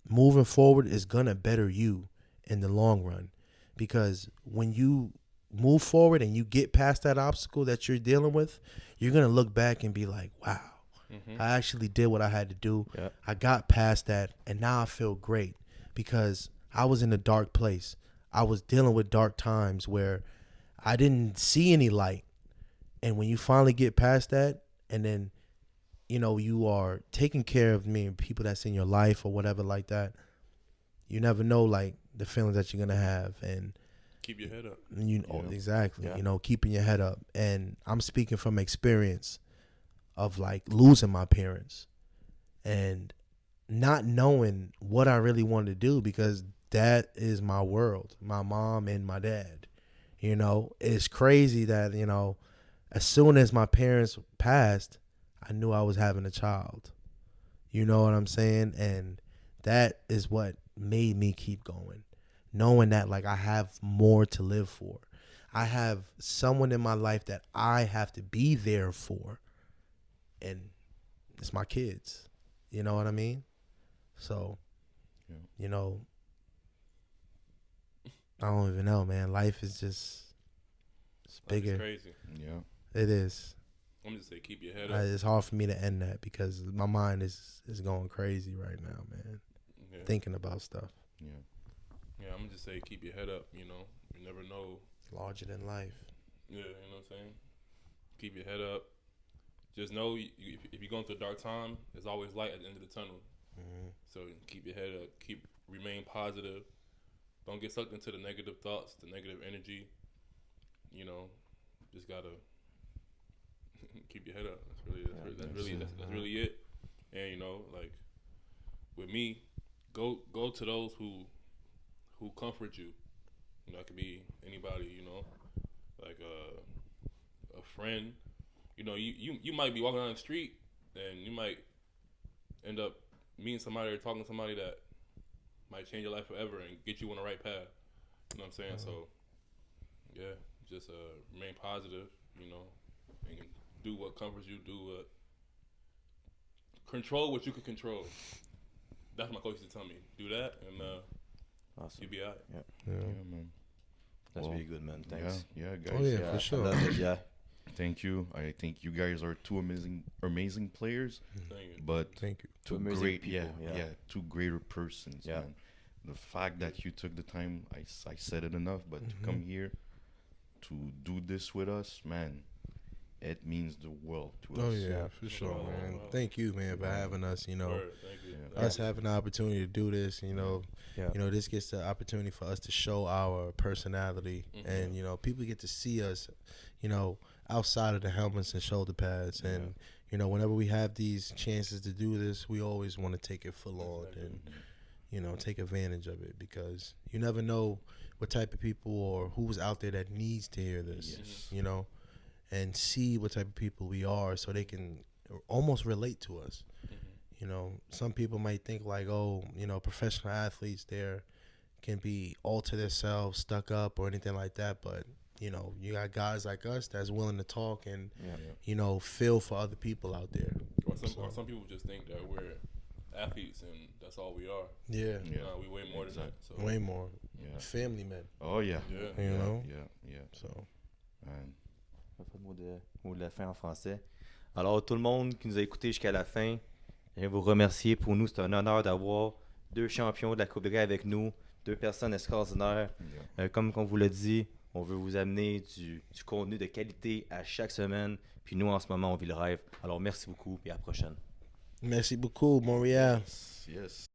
moving forward is going to better you in the long run, because when you move forward and you get past that obstacle that you're dealing with, you're going to look back and be like, wow, I actually did what I had to do. Yep. I got past that, and now I feel great because I was in a dark place. I was dealing with dark times where I didn't see any light. And when you finally get past that, and then, you know, you are taking care of people that's in your life or whatever like that, you never know, like, the feelings that you're going to have. And keep your head up. Exactly. Yeah. You know, keeping your head up. And I'm speaking from experience of, like, losing my parents and not knowing what I really wanted to do, because that is my world, my mom and my dad. You know, it's crazy that, you know, as soon as my parents passed, I knew I was having a child. You know what I'm saying? And that is what made me keep going, knowing that, like, I have more to live for. I have someone in my life that I have to be there for, and it's my kids. You know what I mean? So, you know, I don't even know, man. Life is just, it's bigger. It's crazy. Yeah. It is. I'm just say keep your head up. It's hard for me to end that because my mind is going crazy right now, man. Yeah. Thinking about stuff. Yeah, I'm gonna just say keep your head up, you know. You never know. Larger than life. Yeah, you know what I'm saying? Keep your head up. Just know if you're going through a dark time, there's always light at the end of the tunnel. So keep your head up. Remain positive. Don't get sucked into the negative thoughts, the negative energy. You know, just gotta keep your head up. That's really it. And, you know, like with me, go to those who comfort you. You know, it could be anybody. You know, like a friend. You know, you might be walking down the street and you might end up meeting somebody or talking to somebody that might change your life forever and get you on the right path. You know what I'm saying? So, yeah, just remain positive, you know, and do what comforts you, control what you can control. That's what my coach used to tell me. Do that, and awesome. you'll be all right. Yeah, man. That's really good, man. Thanks. Yeah, guys. Oh, yeah, for sure. I love it, yeah. Thank you. I think you guys are two amazing players. Thank you. But Thank you. two amazing great people, two greater persons, Yeah. man. The fact that you took the time, I said it enough, but to come here to do this with us, man, it means the world to us. Oh, yeah, for sure, man. Thank you, man, for having us, you know. Word, thank you. Us having the opportunity to do this, you know. Yeah. You know, this gets the opportunity for us to show our personality, and, you know, people get to see us, you know, outside of the helmets and shoulder pads. And, you know, whenever we have these chances to do this, we always want to take it full on and, you know, take advantage of it, because you never know what type of people or who's out there that needs to hear this, you know, and see what type of people we are so they can almost relate to us. You know, some people might think like, oh, you know, professional athletes there can be all to themselves, stuck up or anything like that. But, you know, you got guys like us that's willing to talk and, you know, feel for other people out there. Or some people just think that we're athletes and that's all we are. Yeah. No, we way more than that. So. Way more. Yeah. Family men. Oh, yeah. You know? Yeah. So. Man. Mot de la fin en français. Alors, tout le monde qui nous a écoutés jusqu'à la fin, Je vais vous remercier. Pour nous, c'est un honneur d'avoir 2 champions de la Coupe de Grey avec nous, 2 personnes extraordinaires. Comme on vous l'a dit, on veut vous amener du contenu de qualité à chaque semaine. Puis nous, en ce moment, on vit le rêve. Alors, merci beaucoup et à la prochaine. Merci beaucoup, Montréal. Yes.